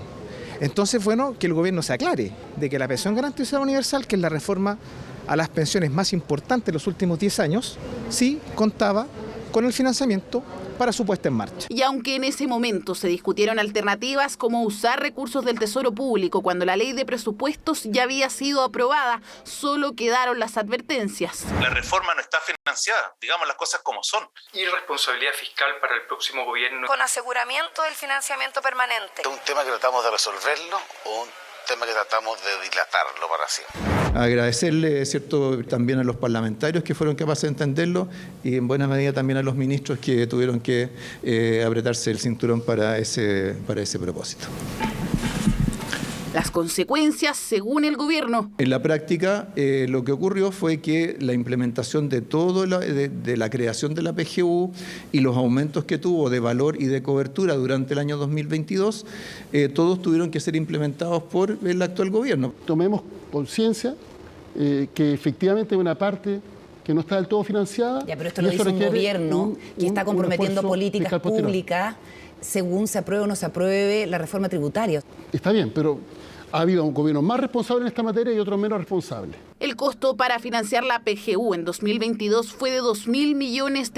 Entonces, bueno, que el gobierno se aclare de que la pensión garantizada universal, que es la reforma a las pensiones más importante de los últimos 10 años, sí contaba con el financiamiento para su puesta en marcha. Y aunque en ese momento se discutieron alternativas como usar recursos del Tesoro Público cuando la ley de presupuestos ya había sido aprobada, solo quedaron las advertencias. La reforma no está financiada, digamos las cosas como son. Irresponsabilidad fiscal para el próximo gobierno. Con aseguramiento del financiamiento permanente. ¿Es un tema que tratamos de resolverlo o un tema que tratamos de dilatarlo para siempre? Agradecerle, ¿cierto?, también a los parlamentarios que fueron capaces de entenderlo y en buena medida también a los ministros que tuvieron que apretarse el cinturón para ese propósito. Las consecuencias, según el gobierno. En la práctica, lo que ocurrió fue que la implementación de todo de la creación de la PGU y los aumentos que tuvo de valor y de cobertura durante el año 2022, todos tuvieron que ser implementados por el actual gobierno. Tomemos conciencia que efectivamente hay una parte que no está del todo financiada. Ya, pero esto lo dice un gobierno que está comprometiendo políticas públicas según se apruebe o no se apruebe la reforma tributaria. Está bien, pero ha habido un gobierno más responsable en esta materia y otro menos responsable. El costo para financiar la PGU en 2022 fue de $2.000 millones,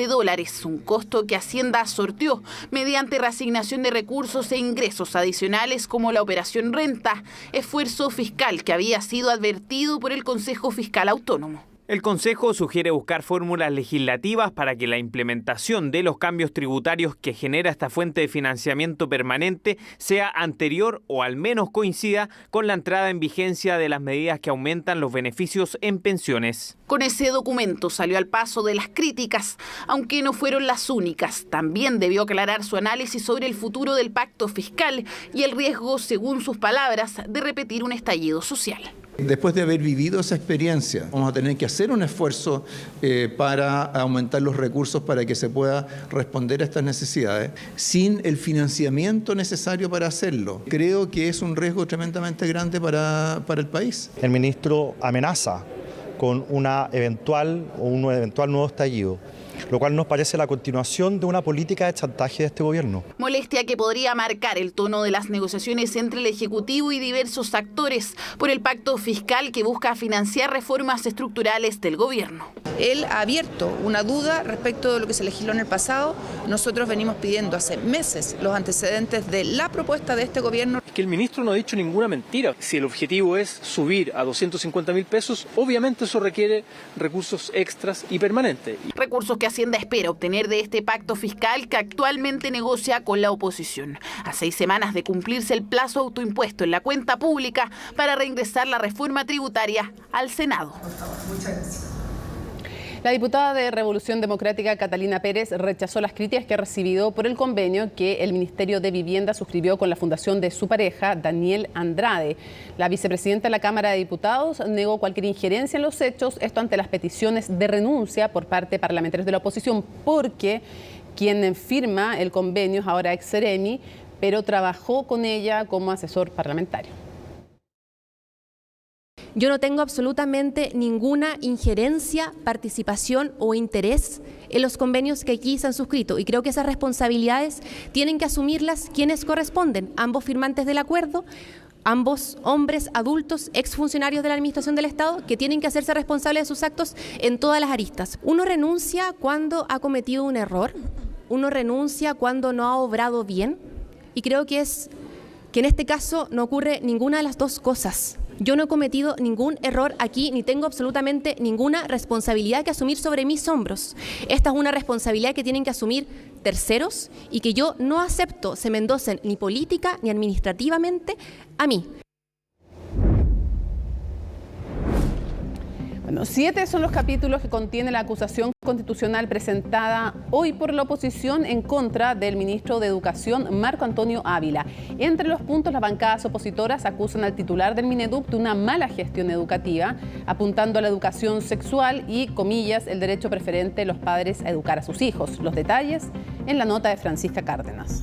un costo que Hacienda sorteó mediante reasignación de recursos e ingresos adicionales como la operación renta, esfuerzo fiscal que había sido advertido por el Consejo Fiscal Autónomo. El Consejo sugiere buscar fórmulas legislativas para que la implementación de los cambios tributarios que genera esta fuente de financiamiento permanente sea anterior o al menos coincida con la entrada en vigencia de las medidas que aumentan los beneficios en pensiones. Con ese documento salió al paso de las críticas, aunque no fueron las únicas. También debió aclarar su análisis sobre el futuro del pacto fiscal y el riesgo, según sus palabras, de repetir un estallido social. Después de haber vivido esa experiencia, vamos a tener que hacer un esfuerzo para aumentar los recursos para que se pueda responder a estas necesidades, sin el financiamiento necesario para hacerlo. Creo que es un riesgo tremendamente grande para el país. El ministro amenaza con un eventual nuevo estallido, lo cual nos parece la continuación de una política de chantaje de este gobierno. Molestia que podría marcar el tono de las negociaciones entre el Ejecutivo y diversos actores por el pacto fiscal que busca financiar reformas estructurales del gobierno. Él ha abierto una duda respecto de lo que se legisló en el pasado. Nosotros venimos pidiendo hace meses los antecedentes de la propuesta de este gobierno. Es que el ministro no ha dicho ninguna mentira. Si el objetivo es subir a 250.000 pesos, obviamente eso requiere recursos extras y permanentes. Recursos que Hacienda espera obtener de este pacto fiscal que actualmente negocia con la oposición. A 6 semanas de cumplirse el plazo autoimpuesto en la cuenta pública para reingresar la reforma tributaria al Senado. Muchas gracias. La diputada de Revolución Democrática, Catalina Pérez, rechazó las críticas que ha recibido por el convenio que el Ministerio de Vivienda suscribió con la fundación de su pareja, Daniel Andrade. La vicepresidenta de la Cámara de Diputados negó cualquier injerencia en los hechos, esto ante las peticiones de renuncia por parte de parlamentarios de la oposición, porque quien firma el convenio es ahora ex Seremi, pero trabajó con ella como asesor parlamentario. Yo no tengo absolutamente ninguna injerencia, participación o interés en los convenios que aquí se han suscrito y creo que esas responsabilidades tienen que asumirlas quienes corresponden, ambos firmantes del acuerdo, ambos hombres adultos, exfuncionarios de la Administración del Estado, que tienen que hacerse responsables de sus actos en todas las aristas. Uno renuncia cuando ha cometido un error, uno renuncia cuando no ha obrado bien y creo que en este caso no ocurre ninguna de las dos cosas. Yo no he cometido ningún error aquí ni tengo absolutamente ninguna responsabilidad que asumir sobre mis hombros. Esta es una responsabilidad que tienen que asumir terceros y que yo no acepto se me endocen ni política ni administrativamente a mí. Bueno, 7 son los capítulos que contiene la acusación constitucional presentada hoy por la oposición en contra del ministro de Educación, Marco Antonio Ávila. Entre los puntos, las bancadas opositoras acusan al titular del Mineduc de una mala gestión educativa, apuntando a la educación sexual y, comillas, el derecho preferente de los padres a educar a sus hijos. Los detalles en la nota de Francisca Cárdenas.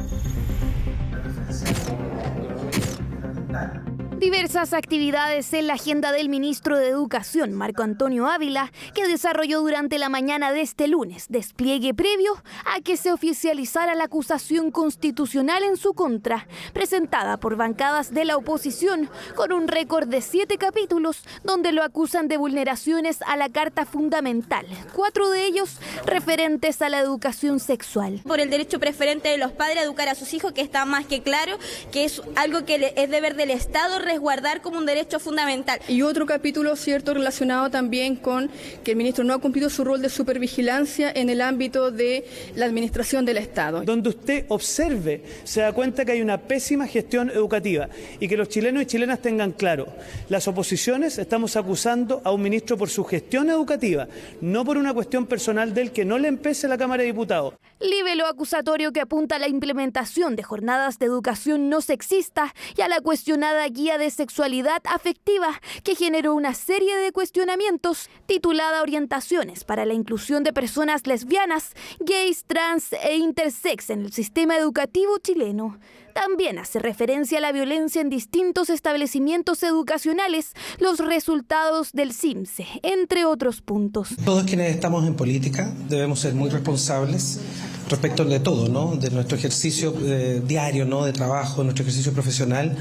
Diversas actividades en la agenda del ministro de Educación, Marco Antonio Ávila, que desarrolló durante la mañana de este lunes, despliegue previo a que se oficializara la acusación constitucional en su contra, presentada por bancadas de la oposición, con un récord de 7 capítulos, donde lo acusan de vulneraciones a la Carta Fundamental, 4 de ellos referentes a la educación sexual. Por el derecho preferente de los padres a educar a sus hijos, que está más que claro, que es algo que es deber del Estado resguardar como un derecho fundamental. Y otro capítulo, cierto, relacionado también con que el ministro no ha cumplido su rol de supervigilancia en el ámbito de la administración del Estado. Donde usted observe, se da cuenta que hay una pésima gestión educativa y que los chilenos y chilenas tengan claro, las oposiciones estamos acusando a un ministro por su gestión educativa, no por una cuestión personal del que no le empece la Cámara de Diputados. Libelo acusatorio que apunta a la implementación de jornadas de educación no sexista y a la cuestionada guía de sexualidad afectiva que generó una serie de cuestionamientos titulada Orientaciones para la inclusión de personas lesbianas, gays, trans e intersex en el sistema educativo chileno. También hace referencia a la violencia en distintos establecimientos educacionales, los resultados del CIMSE, entre otros puntos. Todos quienes estamos en política debemos ser muy responsables respecto de todo, ¿no? De nuestro ejercicio diario, ¿no? De trabajo, nuestro ejercicio profesional,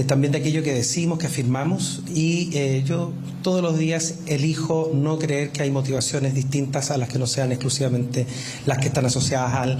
también de aquello que decimos, que afirmamos, y yo todos los días elijo no creer que hay motivaciones distintas a las que no sean exclusivamente las que están asociadas al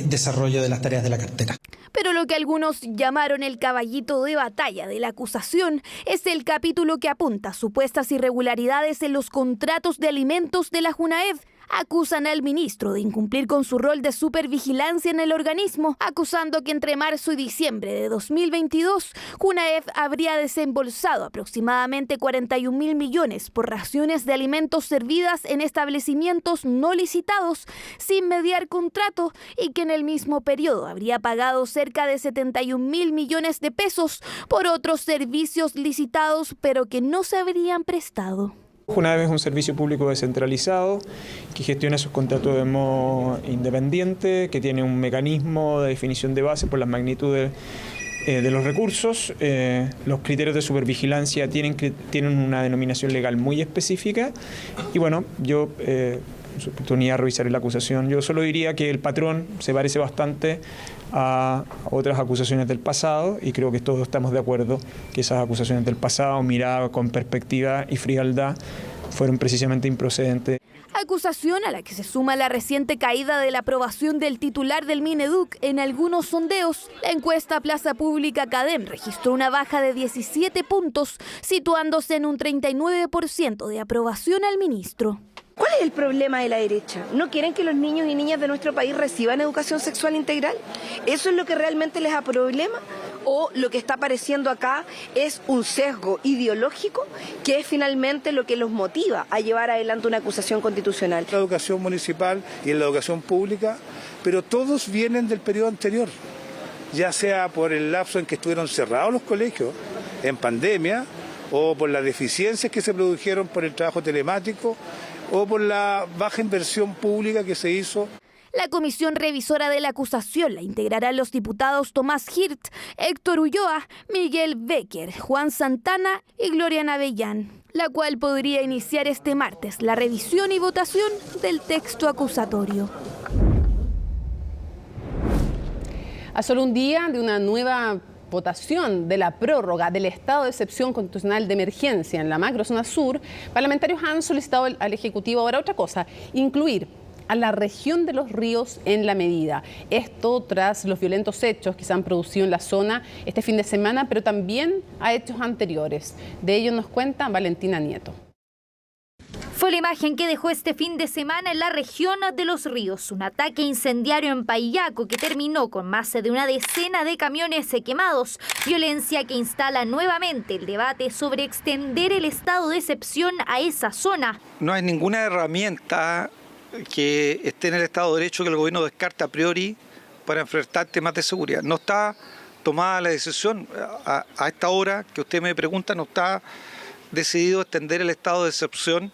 desarrollo de las tareas de la cartera. Pero Lo que algunos llamaron el caballito de batalla de la acusación es el capítulo que apunta a supuestas irregularidades en los contratos de alimentos de la Junaev. Acusan al ministro de incumplir con su rol de supervigilancia en el organismo, acusando que entre marzo y diciembre de 2022, Junaev habría desembolsado aproximadamente 41.000 millones por raciones de alimentos servidas en establecimientos no licitados sin mediar contrato y que en el mismo periodo habría pagado cerca de 71.000 millones de pesos por otros servicios licitados pero que no se habrían prestado. Junaev es un servicio público descentralizado que gestiona sus contratos de modo independiente, que tiene un mecanismo de definición de base por las magnitudes de los recursos. Los criterios de supervigilancia tienen una denominación legal muy específica y bueno, yo en su oportunidad revisaré la acusación. Yo solo diría que el patrón se parece bastante a otras acusaciones del pasado y creo que todos estamos de acuerdo que esas acusaciones del pasado, miradas con perspectiva y frialdad, fueron precisamente improcedentes. Acusación a la que se suma la reciente caída de la aprobación del titular del Mineduc en algunos sondeos. La encuesta Plaza Pública Cadem registró una baja de 17 puntos, situándose en un 39% de aprobación al ministro. ¿Cuál es el problema de la derecha? ¿No quieren que los niños y niñas de nuestro país reciban educación sexual integral? ¿Eso es lo que realmente les da problema? ¿O lo que está apareciendo acá es un sesgo ideológico que es finalmente lo que los motiva a llevar adelante una acusación constitucional? La educación municipal y la educación pública, pero todos vienen del periodo anterior, ya sea por el lapso en que estuvieron cerrados los colegios en pandemia o por las deficiencias que se produjeron por el trabajo telemático o por la baja inversión pública que se hizo. La comisión revisora de la acusación la integrarán los diputados Tomás Hirt, Héctor Ulloa, Miguel Becker, Juan Santana y Gloria Navellán, la cual podría iniciar este martes la revisión y votación del texto acusatorio. A solo un día de una nueva votación de la prórroga del estado de excepción constitucional de emergencia en la macrozona sur, parlamentarios han solicitado al Ejecutivo ahora otra cosa: incluir a la región de Los Ríos en la medida. Esto tras los violentos hechos que se han producido en la zona este fin de semana, pero también a hechos anteriores. De ello nos cuenta Valentina Nieto. Fue la imagen que dejó este fin de semana en la región de Los Ríos. Un ataque incendiario en Paillaco que terminó con más de una decena de camiones quemados. Violencia que instala nuevamente el debate sobre extender el estado de excepción a esa zona. No hay ninguna herramienta que esté en el Estado de Derecho que el gobierno descarta a priori para enfrentar temas de seguridad. No está tomada la decisión. A esta hora que usted me pregunta, no está decidido extender el estado de excepción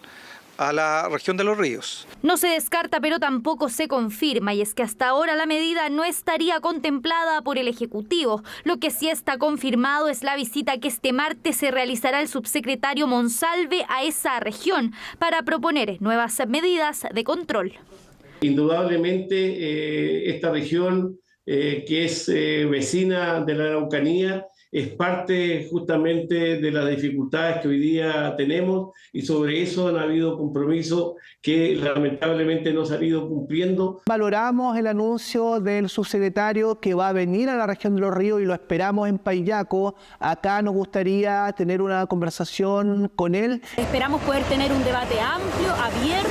a la región de Los Ríos. No se descarta, pero tampoco se confirma, y es que hasta ahora la medida no estaría contemplada por el Ejecutivo. Lo que sí está confirmado es la visita que este martes se realizará el subsecretario Monsalve a esa región para proponer nuevas medidas de control. Indudablemente esta región que es vecina de la Araucanía es parte justamente de las dificultades que hoy día tenemos, y sobre eso han habido compromisos que lamentablemente no se han ido cumpliendo. Valoramos el anuncio del subsecretario que va a venir a la región de Los Ríos y lo esperamos en Paillaco. Acá nos gustaría tener una conversación con él. Esperamos poder tener un debate amplio, abierto,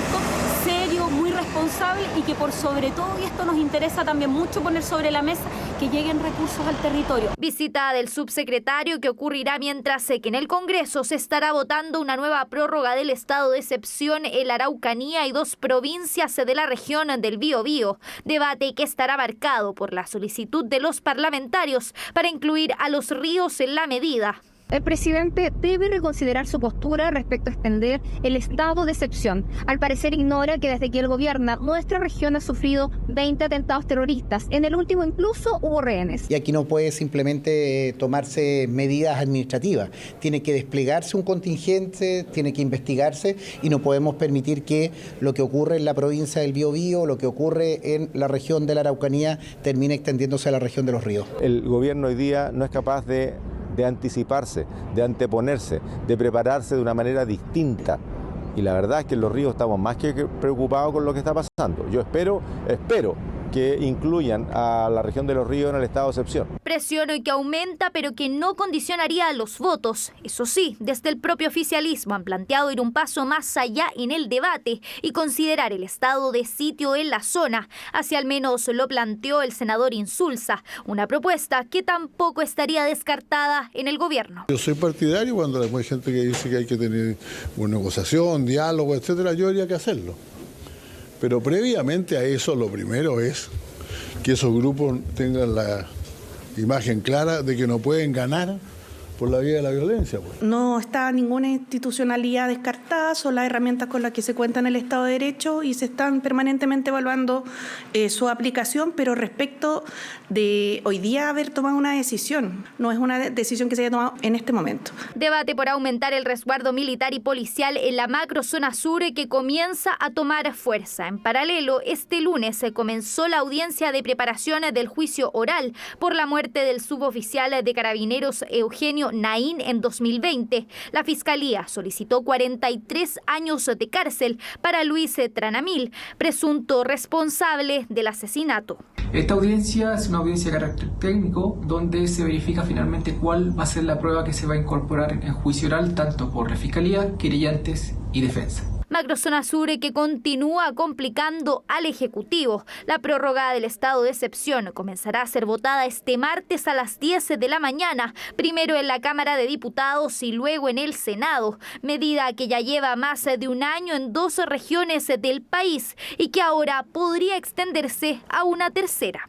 serio, muy responsable, y que por sobre todo, y esto nos interesa también mucho poner sobre la mesa, que lleguen recursos al territorio. Visita del subsecretario que ocurrirá mientras que en el Congreso se estará votando una nueva prórroga del estado de excepción en la Araucanía y 2 provincias de la región del Biobío. Debate que estará marcado por la solicitud de los parlamentarios para incluir a Los Ríos en la medida. El presidente debe reconsiderar su postura respecto a extender el estado de excepción. Al parecer ignora que desde que él gobierna, nuestra región ha sufrido 20 atentados terroristas. En el último incluso hubo rehenes. Y aquí no puede simplemente tomarse medidas administrativas. Tiene que desplegarse un contingente, tiene que investigarse, y no podemos permitir que lo que ocurre en la provincia del Biobío, lo que ocurre en la región de la Araucanía, termine extendiéndose a la región de Los Ríos. El gobierno hoy día no es capaz de anticiparse, de anteponerse, de prepararse de una manera distinta. Y la verdad es que en Los Ríos estamos más que preocupados con lo que está pasando. Yo espero que incluyan a la región de Los Ríos en el estado de excepción. Presión que aumenta, pero que no condicionaría a los votos. Eso sí, desde el propio oficialismo han planteado ir un paso más allá en el debate y considerar el estado de sitio en la zona. Así al menos lo planteó el senador Insulza, una propuesta que tampoco estaría descartada en el gobierno. Yo soy partidario cuando hay gente que dice que hay que tener una negociación, diálogo, etcétera, yo habría que hacerlo. Pero previamente a eso, lo primero es que esos grupos tengan la imagen clara de que no pueden ganar por la vía de la violencia. Pues. No está ninguna institucionalidad descartada, son las herramientas con las que se cuenta en el Estado de Derecho y se están permanentemente evaluando su aplicación, pero respecto de hoy día haber tomado una decisión, no es una decisión que se haya tomado en este momento. Debate por aumentar el resguardo militar y policial en la macrozona sur que comienza a tomar fuerza. En paralelo, este lunes se comenzó la audiencia de preparación del juicio oral por la muerte del suboficial de Carabineros Eugenio Naín en 2020. La Fiscalía solicitó 43 años de cárcel para Luis Tranamil, presunto responsable del asesinato. Esta audiencia es una audiencia de carácter técnico donde se verifica finalmente cuál va a ser la prueba que se va a incorporar en juicio oral tanto por la Fiscalía, querellantes y defensa. Macrozona Sur que continúa complicando al Ejecutivo. La prórroga del estado de excepción comenzará a ser votada este martes a las 10 de la mañana, primero en la Cámara de Diputados y luego en el Senado, medida que ya lleva más de un año en 2 regiones del país y que ahora podría extenderse a una tercera.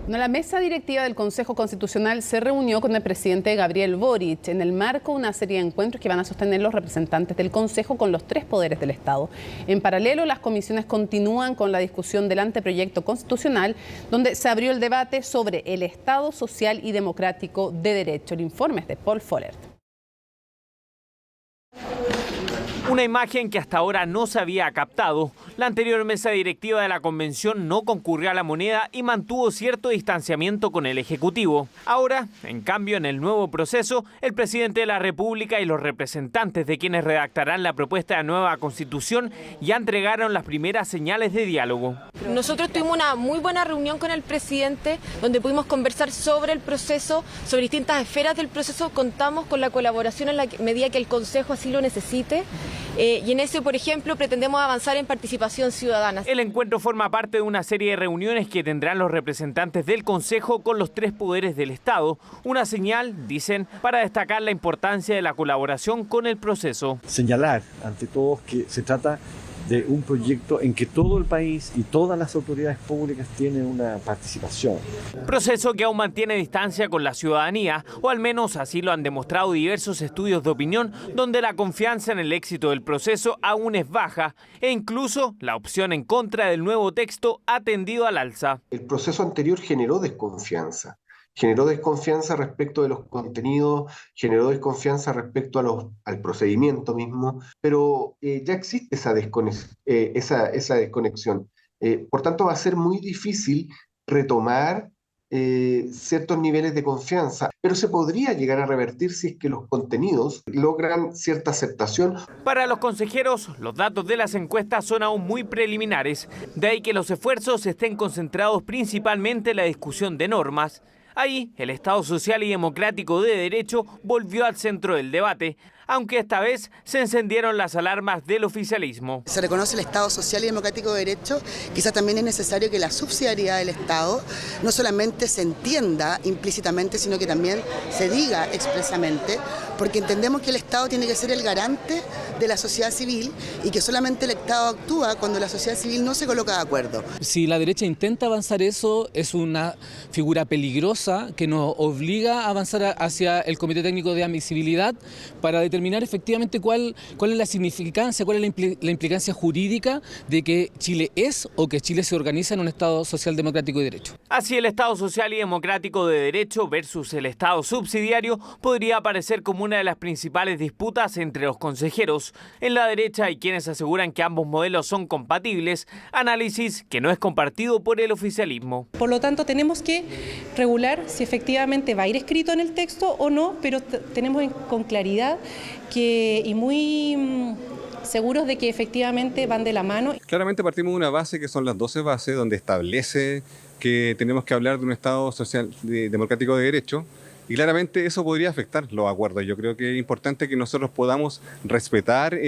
La mesa directiva del Consejo Constitucional se reunió con el presidente Gabriel Boric en el marco de una serie de encuentros que van a sostener los representantes del Consejo con los 3 poderes del Estado. En paralelo, las comisiones continúan con la discusión del anteproyecto constitucional, donde se abrió el debate sobre el Estado social y democrático de derecho. El informe es de Paul Follert. Una imagen que hasta ahora no se había captado. La anterior mesa directiva de la convención no concurrió a la moneda y mantuvo cierto distanciamiento con el Ejecutivo. Ahora, en cambio, en el nuevo proceso, el presidente de la República y los representantes de quienes redactarán la propuesta de nueva Constitución ya entregaron las primeras señales de diálogo. Nosotros tuvimos una muy buena reunión con el presidente donde pudimos conversar sobre el proceso, sobre distintas esferas del proceso. Contamos con la colaboración en la medida que el Consejo así lo necesite. Y en eso, por ejemplo, pretendemos avanzar en participación ciudadana. El encuentro forma parte de una serie de reuniones que tendrán los representantes del Consejo con los 3 poderes del Estado. Una señal, dicen, para destacar la importancia de la colaboración con el proceso. Señalar ante todos que se trata de un proyecto en que todo el país y todas las autoridades públicas tienen una participación. Proceso que aún mantiene distancia con la ciudadanía, o al menos así lo han demostrado diversos estudios de opinión, donde la confianza en el éxito del proceso aún es baja, e incluso la opción en contra del nuevo texto ha tendido al alza. El proceso anterior generó desconfianza. Generó desconfianza respecto de los contenidos, generó desconfianza respecto al procedimiento mismo, pero ya existe esa desconexión. Por tanto, va a ser muy difícil retomar ciertos niveles de confianza, pero se podría llegar a revertir si es que los contenidos logran cierta aceptación. Para los consejeros, los datos de las encuestas son aún muy preliminares, de ahí que los esfuerzos estén concentrados principalmente en la discusión de normas. Ahí, el Estado social y democrático de derecho volvió al centro del debate, aunque esta vez se encendieron las alarmas del oficialismo. Se reconoce el Estado social y democrático de derecho, quizás también es necesario que la subsidiariedad del Estado no solamente se entienda implícitamente, sino que también se diga expresamente, porque entendemos que el Estado tiene que ser el garante de la sociedad civil y que solamente el Estado actúa cuando la sociedad civil no se coloca de acuerdo. Si la derecha intenta avanzar eso, es una figura peligrosa que nos obliga a avanzar hacia el Comité Técnico de Admisibilidad para determinar efectivamente cuál es la significancia, cuál es la implicancia jurídica de que Chile es o que Chile se organiza en un Estado social democrático y de derecho. Así, el Estado social y democrático de derecho versus el Estado subsidiario podría aparecer como una de las principales disputas entre los consejeros. En la derecha hay quienes aseguran que ambos modelos son compatibles, análisis que no es compartido por el oficialismo. Por lo tanto, tenemos que regular si efectivamente va a ir escrito en el texto o no, pero tenemos con claridad y muy seguros de que efectivamente van de la mano. Claramente partimos de una base que son las 12 bases, donde establece que tenemos que hablar de un Estado social democrático de derecho, y claramente eso podría afectar los acuerdos. Yo creo que es importante que nosotros podamos respetar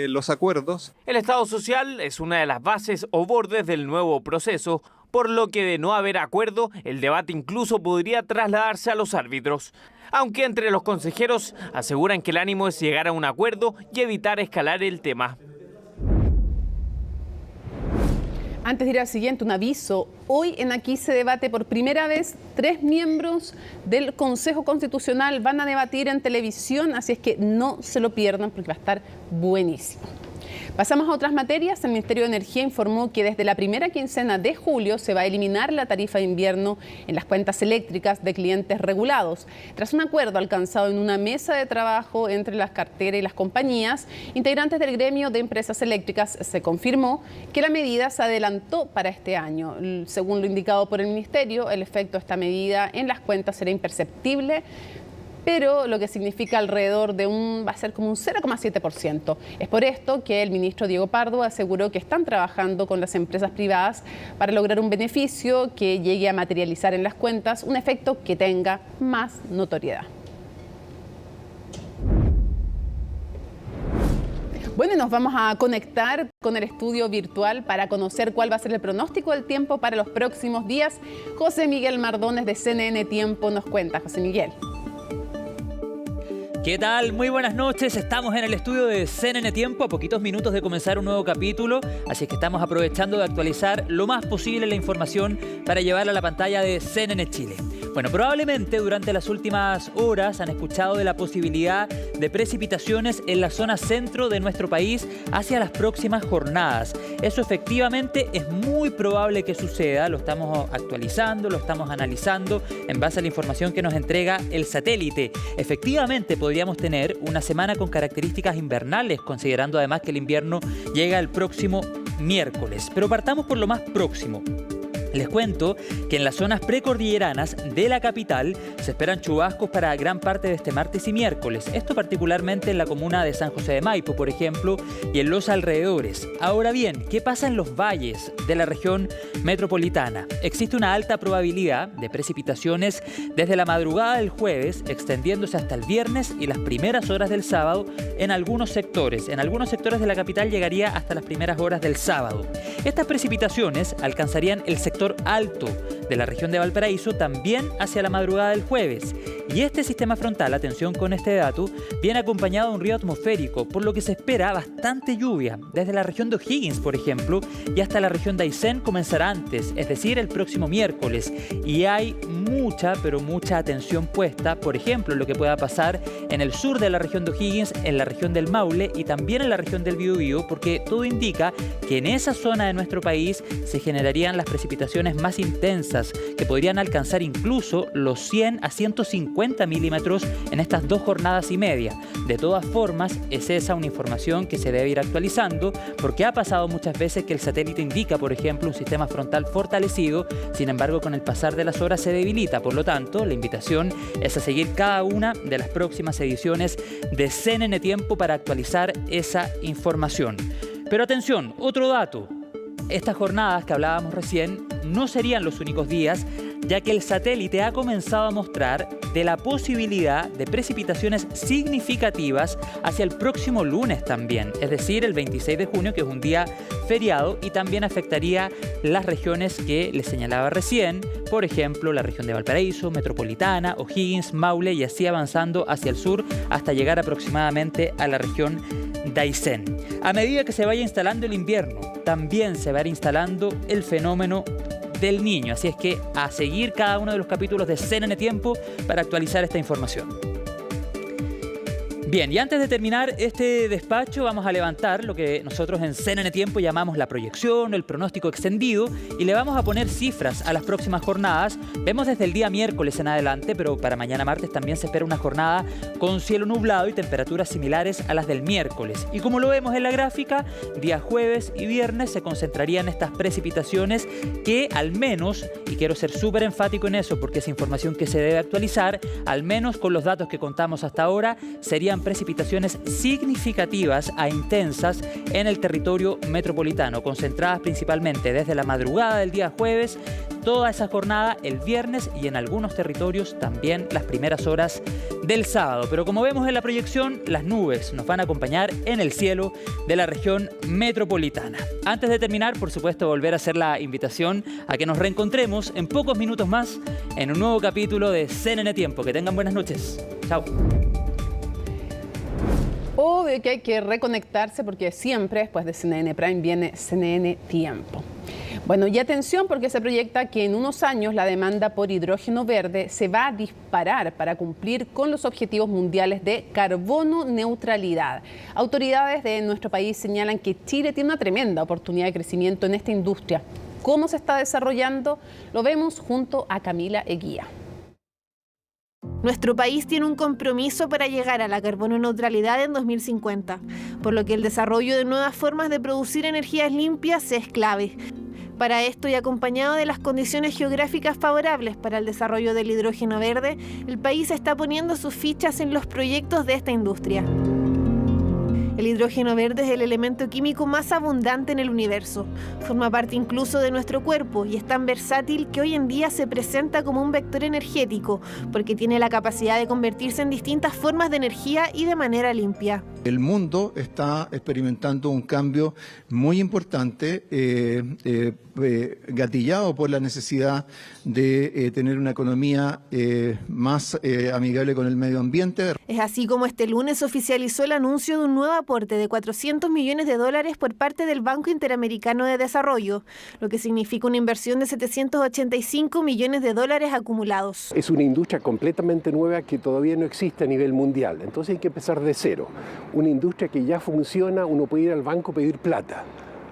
los acuerdos. El Estado social es una de las bases o bordes del nuevo proceso, por lo que de no haber acuerdo, el debate incluso podría trasladarse a los árbitros. Aunque entre los consejeros aseguran que el ánimo es llegar a un acuerdo y evitar escalar el tema. Antes de ir al siguiente, un aviso. Hoy en Aquí se debate por primera vez 3 miembros del Consejo Constitucional. Van a debatir en televisión, así es que no se lo pierdan porque va a estar buenísimo. Pasamos a otras materias. El Ministerio de Energía informó que desde la primera quincena de julio se va a eliminar la tarifa de invierno en las cuentas eléctricas de clientes regulados. Tras un acuerdo alcanzado en una mesa de trabajo entre las carteras y las compañías, integrantes del gremio de empresas eléctricas, se confirmó que la medida se adelantó para este año. Según lo indicado por el Ministerio, el efecto de esta medida en las cuentas será imperceptible, pero lo que significa alrededor de va a ser como un 0,7%. Es por esto que el ministro Diego Pardo aseguró que están trabajando con las empresas privadas para lograr un beneficio que llegue a materializar en las cuentas un efecto que tenga más notoriedad. Bueno, y nos vamos a conectar con el estudio virtual para conocer cuál va a ser el pronóstico del tiempo para los próximos días. José Miguel Mardones de CNN Tiempo nos cuenta. José Miguel. ¿Qué tal? Muy buenas noches. Estamos en el estudio de CNN Tiempo, a poquitos minutos de comenzar un nuevo capítulo, así es que estamos aprovechando de actualizar lo más posible la información para llevarla a la pantalla de CNN Chile. Bueno, probablemente durante las últimas horas han escuchado de la posibilidad de precipitaciones en la zona centro de nuestro país hacia las próximas jornadas. Eso efectivamente es muy probable que suceda, lo estamos actualizando, lo estamos analizando en base a la información que nos entrega el satélite. Efectivamente podríamos tener una semana con características invernales, considerando además que el invierno llega el próximo miércoles. Pero partamos por lo más próximo. Les cuento que en las zonas precordilleranas de la capital se esperan chubascos para gran parte de este martes y miércoles. Esto particularmente en la comuna de San José de Maipo, por ejemplo, y en los alrededores. Ahora bien, ¿qué pasa en los valles de la región metropolitana? Existe una alta probabilidad de precipitaciones desde la madrugada del jueves, extendiéndose hasta el viernes y las primeras horas del sábado en algunos sectores. En algunos sectores de la capital llegaría hasta las primeras horas del sábado. Estas precipitaciones alcanzarían el sector alto de la región de Valparaíso también hacia la madrugada del jueves. Y este sistema frontal, atención con este dato, viene acompañado de un río atmosférico, por lo que se espera bastante lluvia. Desde la región de O'Higgins, por ejemplo, y hasta la región de Aysén comenzará antes, es decir, el próximo miércoles. Y hay mucha, pero mucha atención puesta, por ejemplo, en lo que pueda pasar en el sur de la región de O'Higgins, en la región del Maule y también en la región del Biobío, porque todo indica que en esa zona de nuestro país se generarían las precipitaciones más intensas, que podrían alcanzar incluso los 100 a 150 milímetros en estas 2 jornadas y media. De todas formas, es esa una información que se debe ir actualizando, porque ha pasado muchas veces que el satélite indica, por ejemplo, un sistema frontal fortalecido, sin embargo, con el pasar de las horas se debilita. Por lo tanto, la invitación es a seguir cada una de las próximas ediciones de CNN Tiempo para actualizar esa información. Pero atención, otro dato. Estas jornadas que hablábamos recién no serían los únicos días, ya que el satélite ha comenzado a mostrar de la posibilidad de precipitaciones significativas hacia el próximo lunes también, es decir, el 26 de junio, que es un día feriado y también afectaría las regiones que les señalaba recién, por ejemplo, la región de Valparaíso, Metropolitana, O'Higgins, Maule y así avanzando hacia el sur hasta llegar aproximadamente a la región de Aysén. A medida que se vaya instalando el invierno, también se va a ir instalando el fenómeno del Niño, así es que a seguir cada uno de los capítulos de CNN Tiempo para actualizar esta información. Bien, y antes de terminar este despacho vamos a levantar lo que nosotros en CNN Tiempo llamamos la proyección, el pronóstico extendido, y le vamos a poner cifras a las próximas jornadas. Vemos desde el día miércoles en adelante, pero para mañana martes también se espera una jornada con cielo nublado y temperaturas similares a las del miércoles. Y como lo vemos en la gráfica, día jueves y viernes se concentrarían estas precipitaciones que al menos, y quiero ser súper enfático en eso porque es información que se debe actualizar, al menos con los datos que contamos hasta ahora, serían esperan precipitaciones significativas a intensas en el territorio metropolitano, concentradas principalmente desde la madrugada del día jueves, toda esa jornada el viernes y en algunos territorios también las primeras horas del sábado. Pero como vemos en la proyección, las nubes nos van a acompañar en el cielo de la región metropolitana. Antes de terminar, por supuesto, volver a hacer la invitación a que nos reencontremos en pocos minutos más en un nuevo capítulo de CNN Tiempo. Que tengan buenas noches. Chao. Obvio que hay que reconectarse porque siempre después de CNN Prime viene CNN Tiempo. Bueno, y atención porque se proyecta que en unos años la demanda por hidrógeno verde se va a disparar para cumplir con los objetivos mundiales de carbono neutralidad. Autoridades de nuestro país señalan que Chile tiene una tremenda oportunidad de crecimiento en esta industria. ¿Cómo se está desarrollando? Lo vemos junto a Camila Eguía. Nuestro país tiene un compromiso para llegar a la carbono neutralidad en 2050, por lo que el desarrollo de nuevas formas de producir energías limpias es clave. Para esto y acompañado de las condiciones geográficas favorables para el desarrollo del hidrógeno verde, el país está poniendo sus fichas en los proyectos de esta industria. El hidrógeno verde es el elemento químico más abundante en el universo. Forma parte incluso de nuestro cuerpo y es tan versátil que hoy en día se presenta como un vector energético, porque tiene la capacidad de convertirse en distintas formas de energía y de manera limpia. El mundo está experimentando un cambio muy importante, gatillado por la necesidad de tener una economía más amigable con el medio ambiente. Es así como este lunes oficializó el anuncio de un nuevo aporte de $400 millones por parte del Banco Interamericano de Desarrollo, lo que significa una inversión de $785 millones acumulados. Es una industria completamente nueva que todavía no existe a nivel mundial, entonces hay que empezar de cero. Una industria que ya funciona, uno puede ir al banco a pedir plata.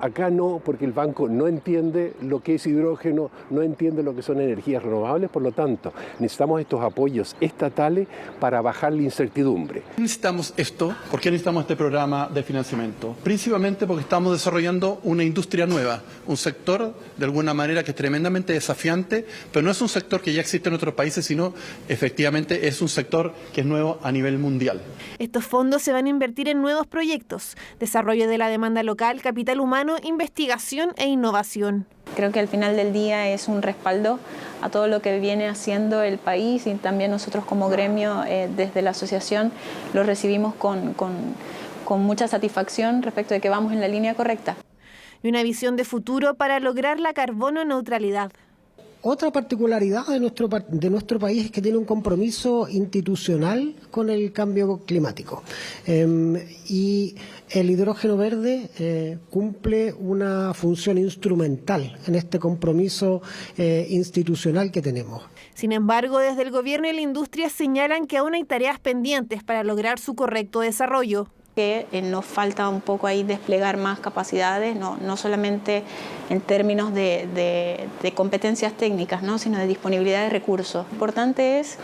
Acá no, porque el banco no entiende lo que es hidrógeno, no entiende lo que son energías renovables, por lo tanto, necesitamos estos apoyos estatales para bajar la incertidumbre. Necesitamos esto, ¿por qué necesitamos este programa de financiamiento? Principalmente porque estamos desarrollando una industria nueva, un sector de alguna manera que es tremendamente desafiante, pero no es un sector que ya existe en otros países, sino efectivamente es un sector que es nuevo a nivel mundial. Estos fondos se van a invertir en nuevos proyectos, desarrollo de la demanda local, capital humano, investigación e innovación. Creo que al final del día es un respaldo a todo lo que viene haciendo el país y también nosotros como gremio desde la asociación lo recibimos con mucha satisfacción respecto de que vamos en la línea correcta. Y una visión de futuro para lograr la carbono neutralidad. Otra particularidad de nuestro país es que tiene un compromiso institucional con el cambio climático. Y el hidrógeno verde cumple una función instrumental en este compromiso institucional que tenemos. Sin embargo, desde el gobierno y la industria señalan que aún hay tareas pendientes para lograr su correcto desarrollo. Que nos falta un poco ahí desplegar más capacidades, no solamente en términos de competencias técnicas, ¿no? Sino de disponibilidad de recursos. Lo importante es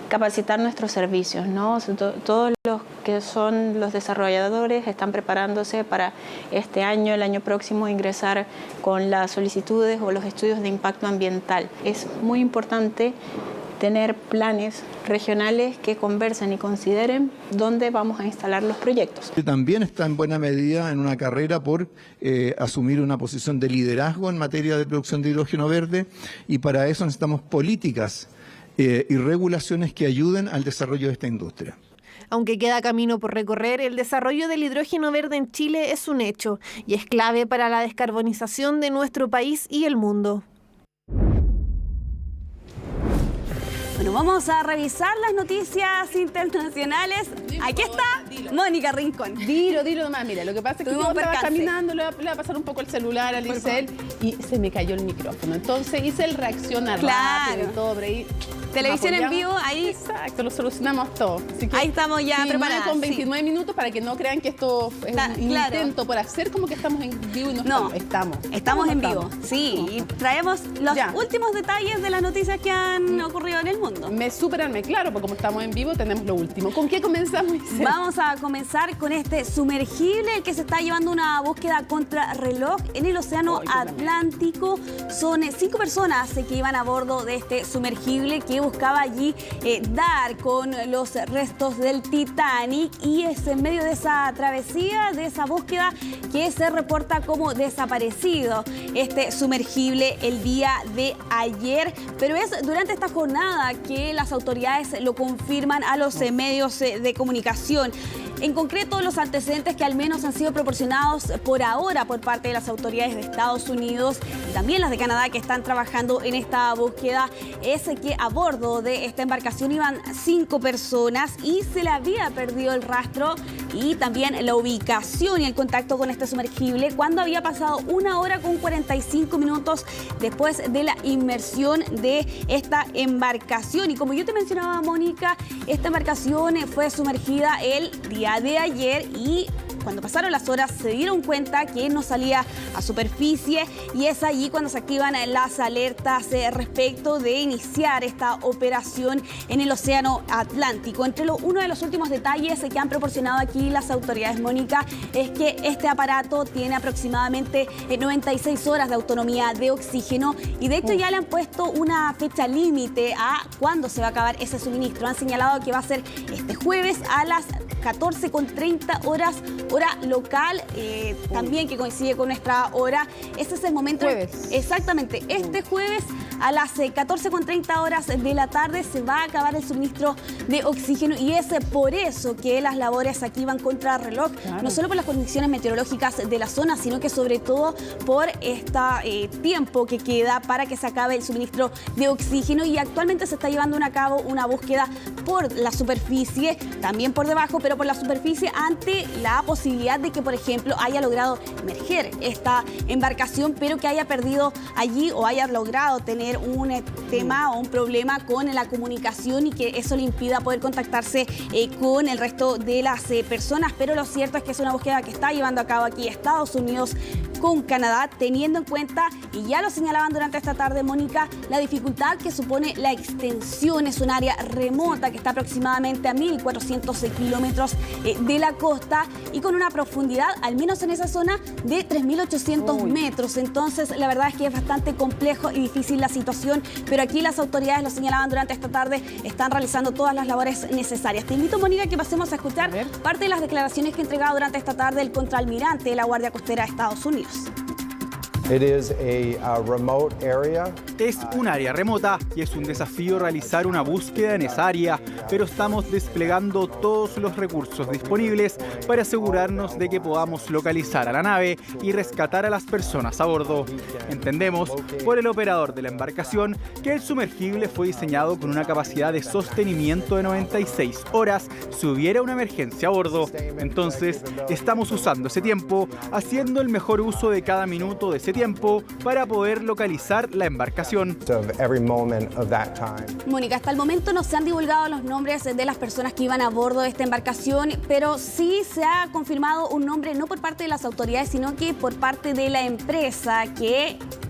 capacitar nuestros servicios, ¿no? Todos los que son los desarrolladores están preparándose para este año, el año próximo, ingresar con las solicitudes o los estudios de impacto ambiental. Es muy importante tener planes regionales que conversen y consideren dónde vamos a instalar los proyectos. También está en buena medida en una carrera por asumir una posición de liderazgo en materia de producción de hidrógeno verde y para eso necesitamos políticas y regulaciones que ayuden al desarrollo de esta industria. Aunque queda camino por recorrer, el desarrollo del hidrógeno verde en Chile es un hecho y es clave para la descarbonización de nuestro país y el mundo. Bueno, vamos a revisar las noticias internacionales. Aquí está Mónica Rincón. Dilo nomás. Mira, lo que pasa es que yo estaba caminando, le voy a pasar un poco el celular a Lisel y se me cayó el micrófono. Entonces hice el reaccionar rápido y todo por ahí. Televisión en vivo, ahí. Exacto, lo solucionamos todo. Así que, ahí estamos ya preparadas. Con 29 minutos para que no crean que esto es un intento por hacer como que estamos en vivo y no estamos. Estamos en vivo, sí. Y traemos los últimos detalles de las noticias que han ocurrido en el mundo. mundo. Me superarme, claro, porque como estamos en vivo tenemos lo último. ¿Con qué comenzamos, Isel? Vamos a comenzar con este sumergible que se está llevando una búsqueda contra reloj en el Océano Atlántico. Son 5 personas que iban a bordo de este sumergible que buscaba allí dar con los restos del Titanic, y es en medio de esa travesía, de esa búsqueda, que se reporta como desaparecido este sumergible el día de ayer. Pero es durante esta jornada que las autoridades lo confirman a los medios de comunicación. En concreto, los antecedentes que al menos han sido proporcionados por ahora por parte de las autoridades de Estados Unidos y también las de Canadá, que están trabajando en esta búsqueda, es que a bordo de esta embarcación iban 5 personas y se le había perdido el rastro y también la ubicación y el contacto con este sumergible cuando había pasado 1 hora con 45 minutos después de la inmersión de esta embarcación. Y como yo te mencionaba, Mónica, esta embarcación fue sumergida el día de ayer y cuando pasaron las horas se dieron cuenta que no salía a superficie, y es allí cuando se activan las alertas respecto de iniciar esta operación en el Océano Atlántico. Uno de los últimos detalles que han proporcionado aquí las autoridades, Mónica, es que este aparato tiene aproximadamente 96 horas de autonomía de oxígeno, y de hecho ya le han puesto una fecha límite a cuándo se va a acabar ese suministro. Han señalado que va a ser este jueves a las 14:30 horas, hora local, también que coincide con nuestra hora. Este es el momento. Jueves. Exactamente. Este jueves a las 14:30 horas de la tarde se va a acabar el suministro de oxígeno, y es por eso que las labores aquí van contra reloj, no solo por las condiciones meteorológicas de la zona, sino que sobre todo por este tiempo que queda para que se acabe el suministro de oxígeno. Y actualmente se está llevando a cabo una búsqueda por la superficie, también por debajo, pero por la superficie, ante la posibilidad de que, por ejemplo, haya logrado emerger esta embarcación, pero que haya perdido allí o haya logrado tener un tema o un problema con la comunicación y que eso le impida poder contactarse con el resto de las personas. Pero lo cierto es que es una búsqueda que está llevando a cabo aquí Estados Unidos con Canadá, teniendo en cuenta, y ya lo señalaban durante esta tarde, Mónica, la dificultad que supone la extensión. Es un área remota que está aproximadamente a 1.400 kilómetros de la costa y con una profundidad, al menos en esa zona, de 3.800 metros. Entonces, la verdad es que es bastante complejo y difícil la situación, pero aquí las autoridades, lo señalaban durante esta tarde, están realizando todas las labores necesarias. Te invito, Mónica, que pasemos a escuchar parte de las declaraciones que ha entregado durante esta tarde el contraalmirante de la Guardia Costera de Estados Unidos. Es un área remota y es un desafío realizar una búsqueda en esa área, pero estamos desplegando todos los recursos disponibles para asegurarnos de que podamos localizar a la nave y rescatar a las personas a bordo. Entendemos, por el operador de la embarcación, que el sumergible fue diseñado con una capacidad de sostenimiento de 96 horas si hubiera una emergencia a bordo. Entonces, estamos usando ese tiempo, haciendo el mejor uso de cada minuto de ese tiempo para poder localizar la embarcación. Mónica, hasta el momento no se han divulgado los nombres de las personas que iban a bordo de esta embarcación, pero sí se ha confirmado un nombre, no por parte de las autoridades, sino que por parte de la empresa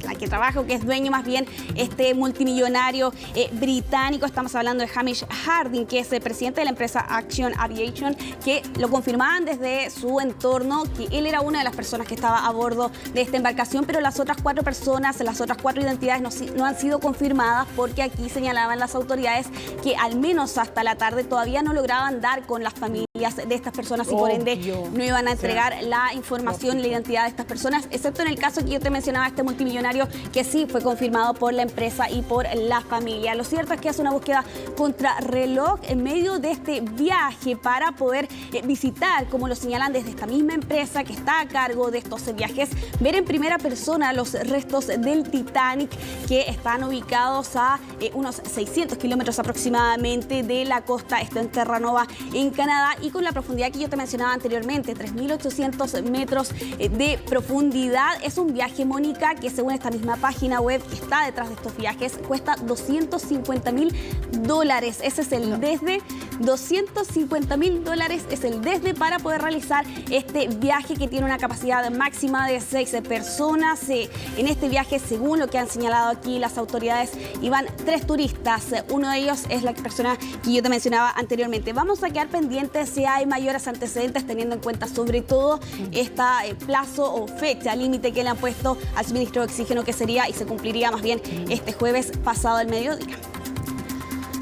la que trabaja, o que es dueño más bien, este multimillonario británico. Estamos hablando de Hamish Harding, que es el presidente de la empresa Action Aviation, que lo confirmaban desde su entorno, que él era una de las personas que estaba a bordo de esta embarcación, pero las otras 4 personas, las otras 4 identidades no han sido confirmadas, porque aquí señalaban las autoridades que al menos hasta la tarde todavía no lograban dar con las familias de estas personas y por ende no iban a entregar la información, la identidad de estas personas, excepto en el caso que yo te mencionaba, este multimillonario, que sí fue confirmado por la empresa y por la familia. Lo cierto es que es una búsqueda contra reloj en medio de este viaje para poder visitar, como lo señalan desde esta misma empresa que está a cargo de estos viajes, ver en primera persona los restos del Titanic, que están ubicados a unos 600 kilómetros aproximadamente de la costa, esto en Terranova, en Canadá, y y con la profundidad que yo te mencionaba anteriormente, 3.800 metros de profundidad. Es un viaje, Mónica, que según esta misma página web que está detrás de estos viajes, cuesta $250.000. Ese es el desde, $250.000 es el desde para poder realizar este viaje, que tiene una capacidad máxima de 6 personas. En este viaje, según lo que han señalado aquí las autoridades, iban 3 turistas. Uno de ellos es la persona que yo te mencionaba anteriormente. Vamos a quedar pendientes si hay mayores antecedentes, teniendo en cuenta sobre todo este plazo o fecha límite que le han puesto al suministro de oxígeno, que sería y se cumpliría más bien este jueves pasado al mediodía.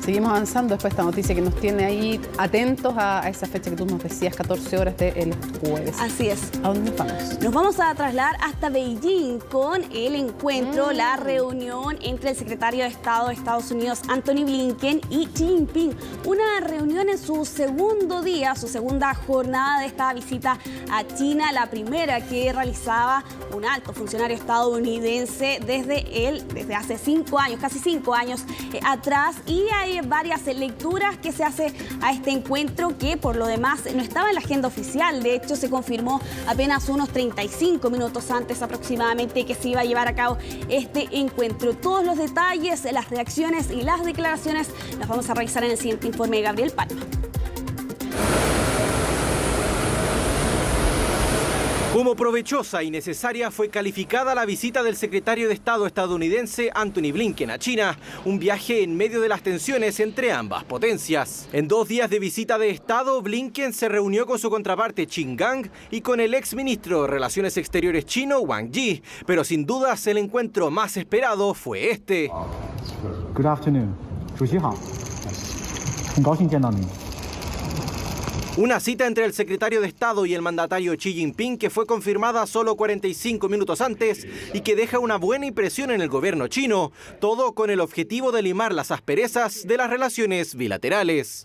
Seguimos avanzando después de esta noticia que nos tiene ahí atentos a esa fecha que tú nos decías, 14 horas del jueves. Así es. ¿A dónde nos vamos? Nos vamos a trasladar hasta Beijing con el encuentro, la reunión entre el secretario de Estado de Estados Unidos, Antony Blinken, y Xi Jinping. Una reunión en su segundo día, su segunda jornada de esta visita a China, la primera que realizaba un alto funcionario estadounidense desde hace 5 años, casi 5 años atrás. Y hay varias lecturas que se hace a este encuentro, que por lo demás no estaba en la agenda oficial. De hecho, se confirmó apenas unos 35 minutos antes aproximadamente que se iba a llevar a cabo este encuentro. Todos los detalles, las reacciones y las declaraciones las vamos a revisar en el siguiente informe de Gabriel Palma. Como provechosa y necesaria fue calificada la visita del secretario de Estado estadounidense Antony Blinken a China, un viaje en medio de las tensiones entre ambas potencias. En 2 días de visita de Estado, Blinken se reunió con su contraparte Qin Gang y con el exministro de Relaciones Exteriores chino Wang Yi, pero sin dudas el encuentro más esperado fue este. Good afternoon. 主席好，很高兴见到您。 Una cita entre el secretario de Estado y el mandatario Xi Jinping que fue confirmada solo 45 minutos antes y que deja una buena impresión en el gobierno chino, todo con el objetivo de limar las asperezas de las relaciones bilaterales.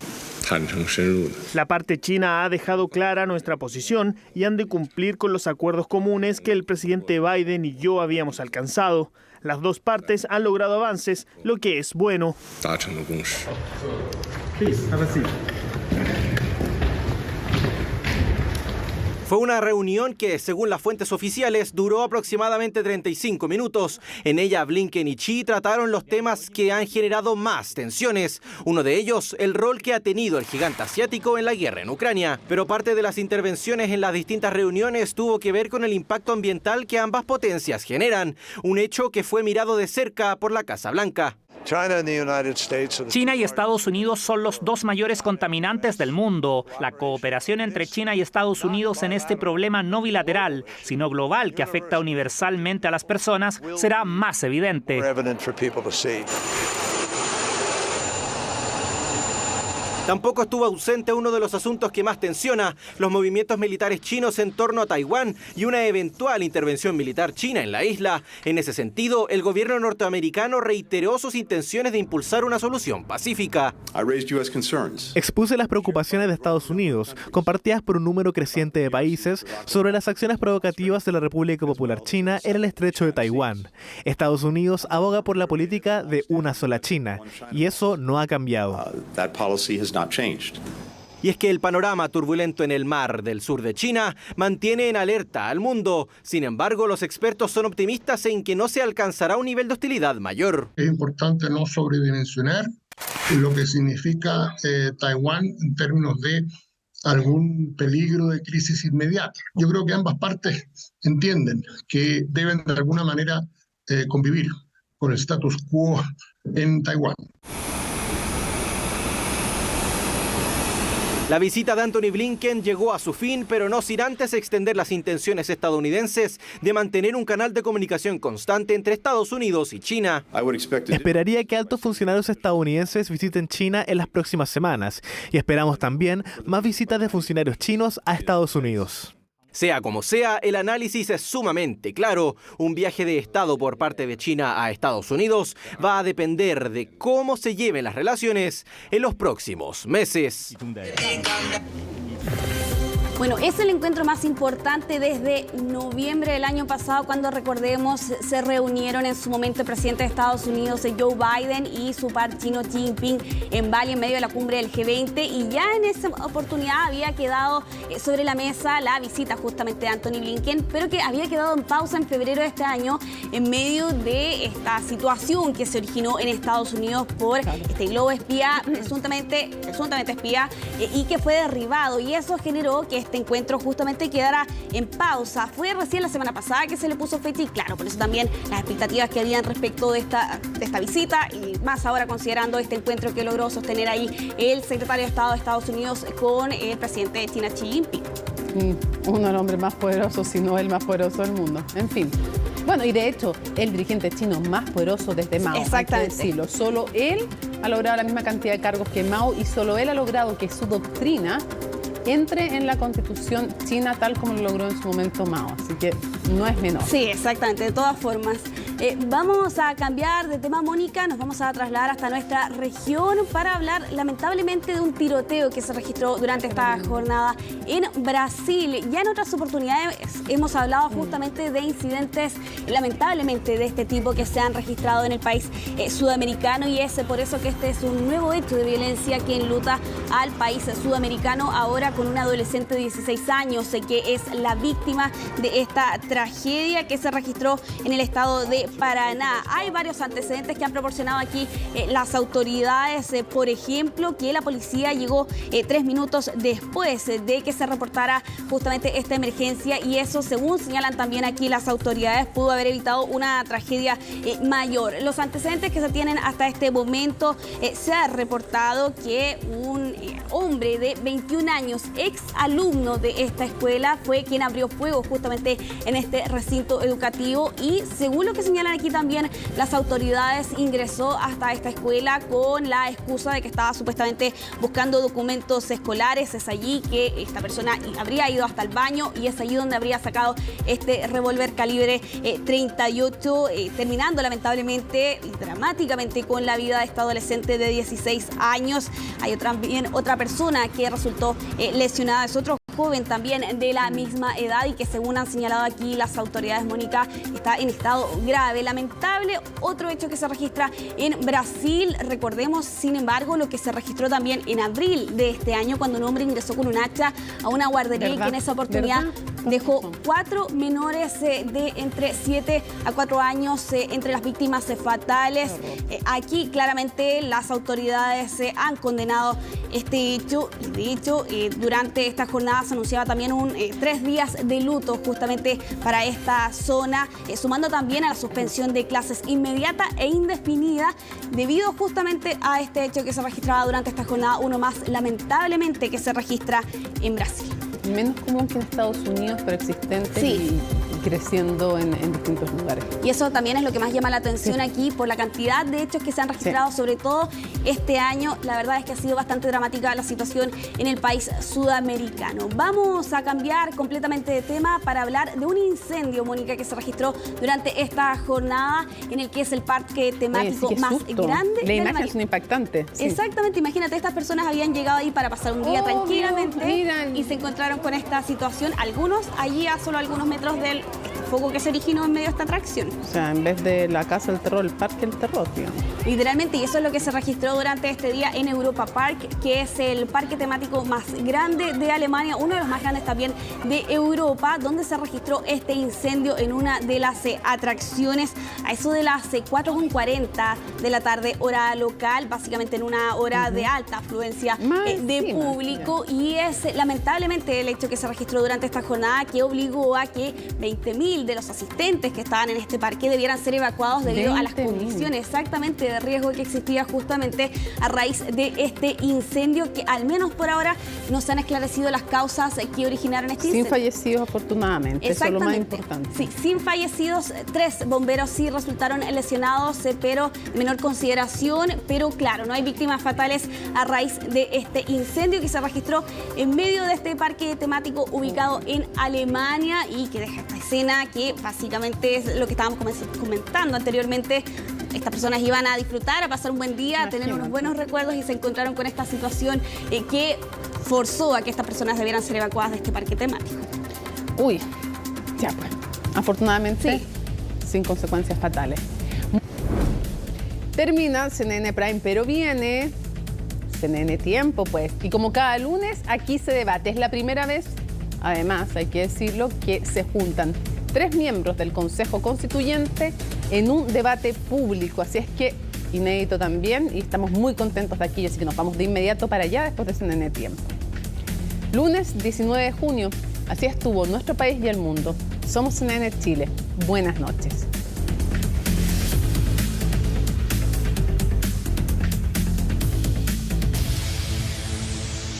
La parte china ha dejado clara nuestra posición y han de cumplir con los acuerdos comunes que el presidente Biden y yo habíamos alcanzado. Las dos partes han logrado avances, lo que es bueno. Please, have a seat. Fue una reunión que, según las fuentes oficiales, duró aproximadamente 35 minutos. En ella, Blinken y Xi trataron los temas que han generado más tensiones. Uno de ellos, el rol que ha tenido el gigante asiático en la guerra en Ucrania. Pero parte de las intervenciones en las distintas reuniones tuvo que ver con el impacto ambiental que ambas potencias generan. Un hecho que fue mirado de cerca por la Casa Blanca. China y Estados Unidos son los 2 mayores contaminantes del mundo. La cooperación entre China y Estados Unidos en este problema no bilateral, sino global, que afecta universalmente a las personas, será más evidente. Tampoco estuvo ausente uno de los asuntos que más tensiona, los movimientos militares chinos en torno a Taiwán y una eventual intervención militar china en la isla. En ese sentido, el gobierno norteamericano reiteró sus intenciones de impulsar una solución pacífica. Expuse las preocupaciones de Estados Unidos, compartidas por un número creciente de países, sobre las acciones provocativas de la República Popular China en el estrecho de Taiwán. Estados Unidos aboga por la política de una sola China, y eso no ha cambiado. Y es que el panorama turbulento en el mar del sur de China mantiene en alerta al mundo. Sin embargo, los expertos son optimistas en que no se alcanzará un nivel de hostilidad mayor. Es importante no sobredimensionar lo que significa Taiwán en términos de algún peligro de crisis inmediata. Yo creo que ambas partes entienden que deben de alguna manera convivir con el status quo en Taiwán. La visita de Antony Blinken llegó a su fin, pero no sin antes extender las intenciones estadounidenses de mantener un canal de comunicación constante entre Estados Unidos y China. Esperaría que altos funcionarios estadounidenses visiten China en las próximas semanas y esperamos también más visitas de funcionarios chinos a Estados Unidos. Sea como sea, el análisis es sumamente claro. Un viaje de Estado por parte de China a Estados Unidos va a depender de cómo se lleven las relaciones en los próximos meses. Bueno, es el encuentro más importante desde noviembre del año pasado, cuando, recordemos, se reunieron en su momento el presidente de Estados Unidos, Joe Biden, y su par chino Xi Jinping en Bali en medio de la cumbre del G20, y ya en esa oportunidad había quedado sobre la mesa la visita justamente de Antony Blinken, pero que había quedado en pausa en febrero de este año en medio de esta situación que se originó en Estados Unidos por este globo espía, presuntamente espía, y que fue derribado, y eso generó que este encuentro justamente quedara en pausa. Fue recién la semana pasada que se le puso fecha, y claro, por eso también las expectativas que habían respecto de esta visita, y más ahora considerando este encuentro que logró sostener ahí el secretario de Estado de Estados Unidos con el presidente de China, Xi Jinping. Uno de los hombres más poderosos, si no el más poderoso del mundo. En fin. Bueno, y de hecho, el dirigente chino más poderoso desde Mao. Exactamente. Hay que decirlo. Solo él ha logrado la misma cantidad de cargos que Mao, y solo él ha logrado que su doctrina entre en la Constitución china tal como lo logró en su momento Mao. Así que no es menor. Sí, exactamente. De todas formas, vamos a cambiar de tema, Mónica. Nos vamos a trasladar hasta nuestra región para hablar, lamentablemente, de un tiroteo que se registró durante esta jornada en Brasil. Ya en otras oportunidades hemos hablado justamente de incidentes, lamentablemente, de este tipo que se han registrado en el país sudamericano, y es por eso que este es un nuevo hecho de violencia que enluta al país sudamericano, ahora con una adolescente de 16 años que es la víctima de esta tragedia que se registró en el estado de Paraná. Hay varios antecedentes que han proporcionado aquí las autoridades, por ejemplo, que la policía llegó 3 minutos después de que se reportara justamente esta emergencia, y eso, según señalan también aquí las autoridades, pudo haber evitado una tragedia mayor. Los antecedentes que se tienen hasta este momento, se ha reportado que un hombre de 21 años, ex alumno de esta escuela, fue quien abrió fuego justamente en este recinto educativo, y según lo que señalan aquí también las autoridades, ingresó hasta esta escuela con la excusa de que estaba supuestamente buscando documentos escolares. Es allí que esta persona habría ido hasta el baño, y es allí donde habría sacado este revólver calibre 38, terminando lamentablemente y dramáticamente con la vida de esta adolescente de 16 años. Hay también otra persona que resultó lesionada, es otro joven también de la misma edad, y que, según han señalado aquí las autoridades, Mónica, está en estado grave. Lamentable otro hecho que se registra en Brasil. Recordemos, sin embargo, lo que se registró también en abril de este año, cuando un hombre ingresó con un hacha a una guardería, y que en esa oportunidad dejó 4 menores de entre 7 a 4 años entre las víctimas fatales. Aquí claramente las autoridades han condenado este hecho, y de hecho durante esta jornada se anunciaba también 3 días de luto justamente para esta zona, sumando también a la suspensión de clases inmediata e indefinida debido justamente a este hecho que se registraba durante esta jornada, uno más lamentablemente que se registra en Brasil. Menos común que en Estados Unidos, pero existente. Sí. Y creciendo en distintos lugares. Y eso también es lo que más llama la atención aquí, por la cantidad de hechos que se han registrado, sobre todo este año. La verdad es que ha sido bastante dramática la situación en el país sudamericano. Vamos a cambiar completamente de tema para hablar de un incendio, Mónica, que se registró durante esta jornada en el que es el parque temático más grande. La imagen es impactante. Sí. Exactamente, imagínate, estas personas habían llegado ahí para pasar un día tranquilamente y se encontraron con esta situación. Algunos allí a solo algunos metros del foco que se originó en medio de esta atracción. O sea, en vez de la casa del terror, el parque del terror, digamos. Literalmente, y eso es lo que se registró durante este día en Europa Park, que es el parque temático más grande de Alemania, uno de los más grandes también de Europa, donde se registró este incendio en una de las atracciones a eso de las 4:40 de la tarde, hora local, básicamente en una hora de alta afluencia de público, y es lamentablemente el hecho que se registró durante esta jornada que obligó a que 20.000 de los asistentes que estaban en este parque debieran ser evacuados debido a las condiciones exactamente de riesgo que existía justamente a raíz de este incendio, que al menos por ahora no se han esclarecido las causas que originaron este incendio. Sin fallecidos, afortunadamente, eso es lo más importante. Sí, sin fallecidos, 3 bomberos sí resultaron lesionados, pero de menor consideración, pero claro, no hay víctimas fatales a raíz de este incendio que se registró en medio de este parque temático ubicado en Alemania, y que deja esta escena que básicamente es lo que estábamos comentando anteriormente. Estas personas iban a disfrutar, a pasar un buen día, a tener unos buenos recuerdos, y se encontraron con esta situación que forzó a que estas personas debieran ser evacuadas de este parque temático. Uy, ya pues. Afortunadamente, sin consecuencias fatales. Termina CNN Prime, pero viene CNN Tiempo, pues. Y como cada lunes, aquí se debate. Es la primera vez, además, hay que decirlo, que se juntan 3 miembros del Consejo Constituyente en un debate público. Así es que inédito también, y estamos muy contentos de aquí, así que nos vamos de inmediato para allá después de CNN Tiempo. Lunes 19 de junio, así estuvo nuestro país y el mundo. Somos CNN Chile. Buenas noches.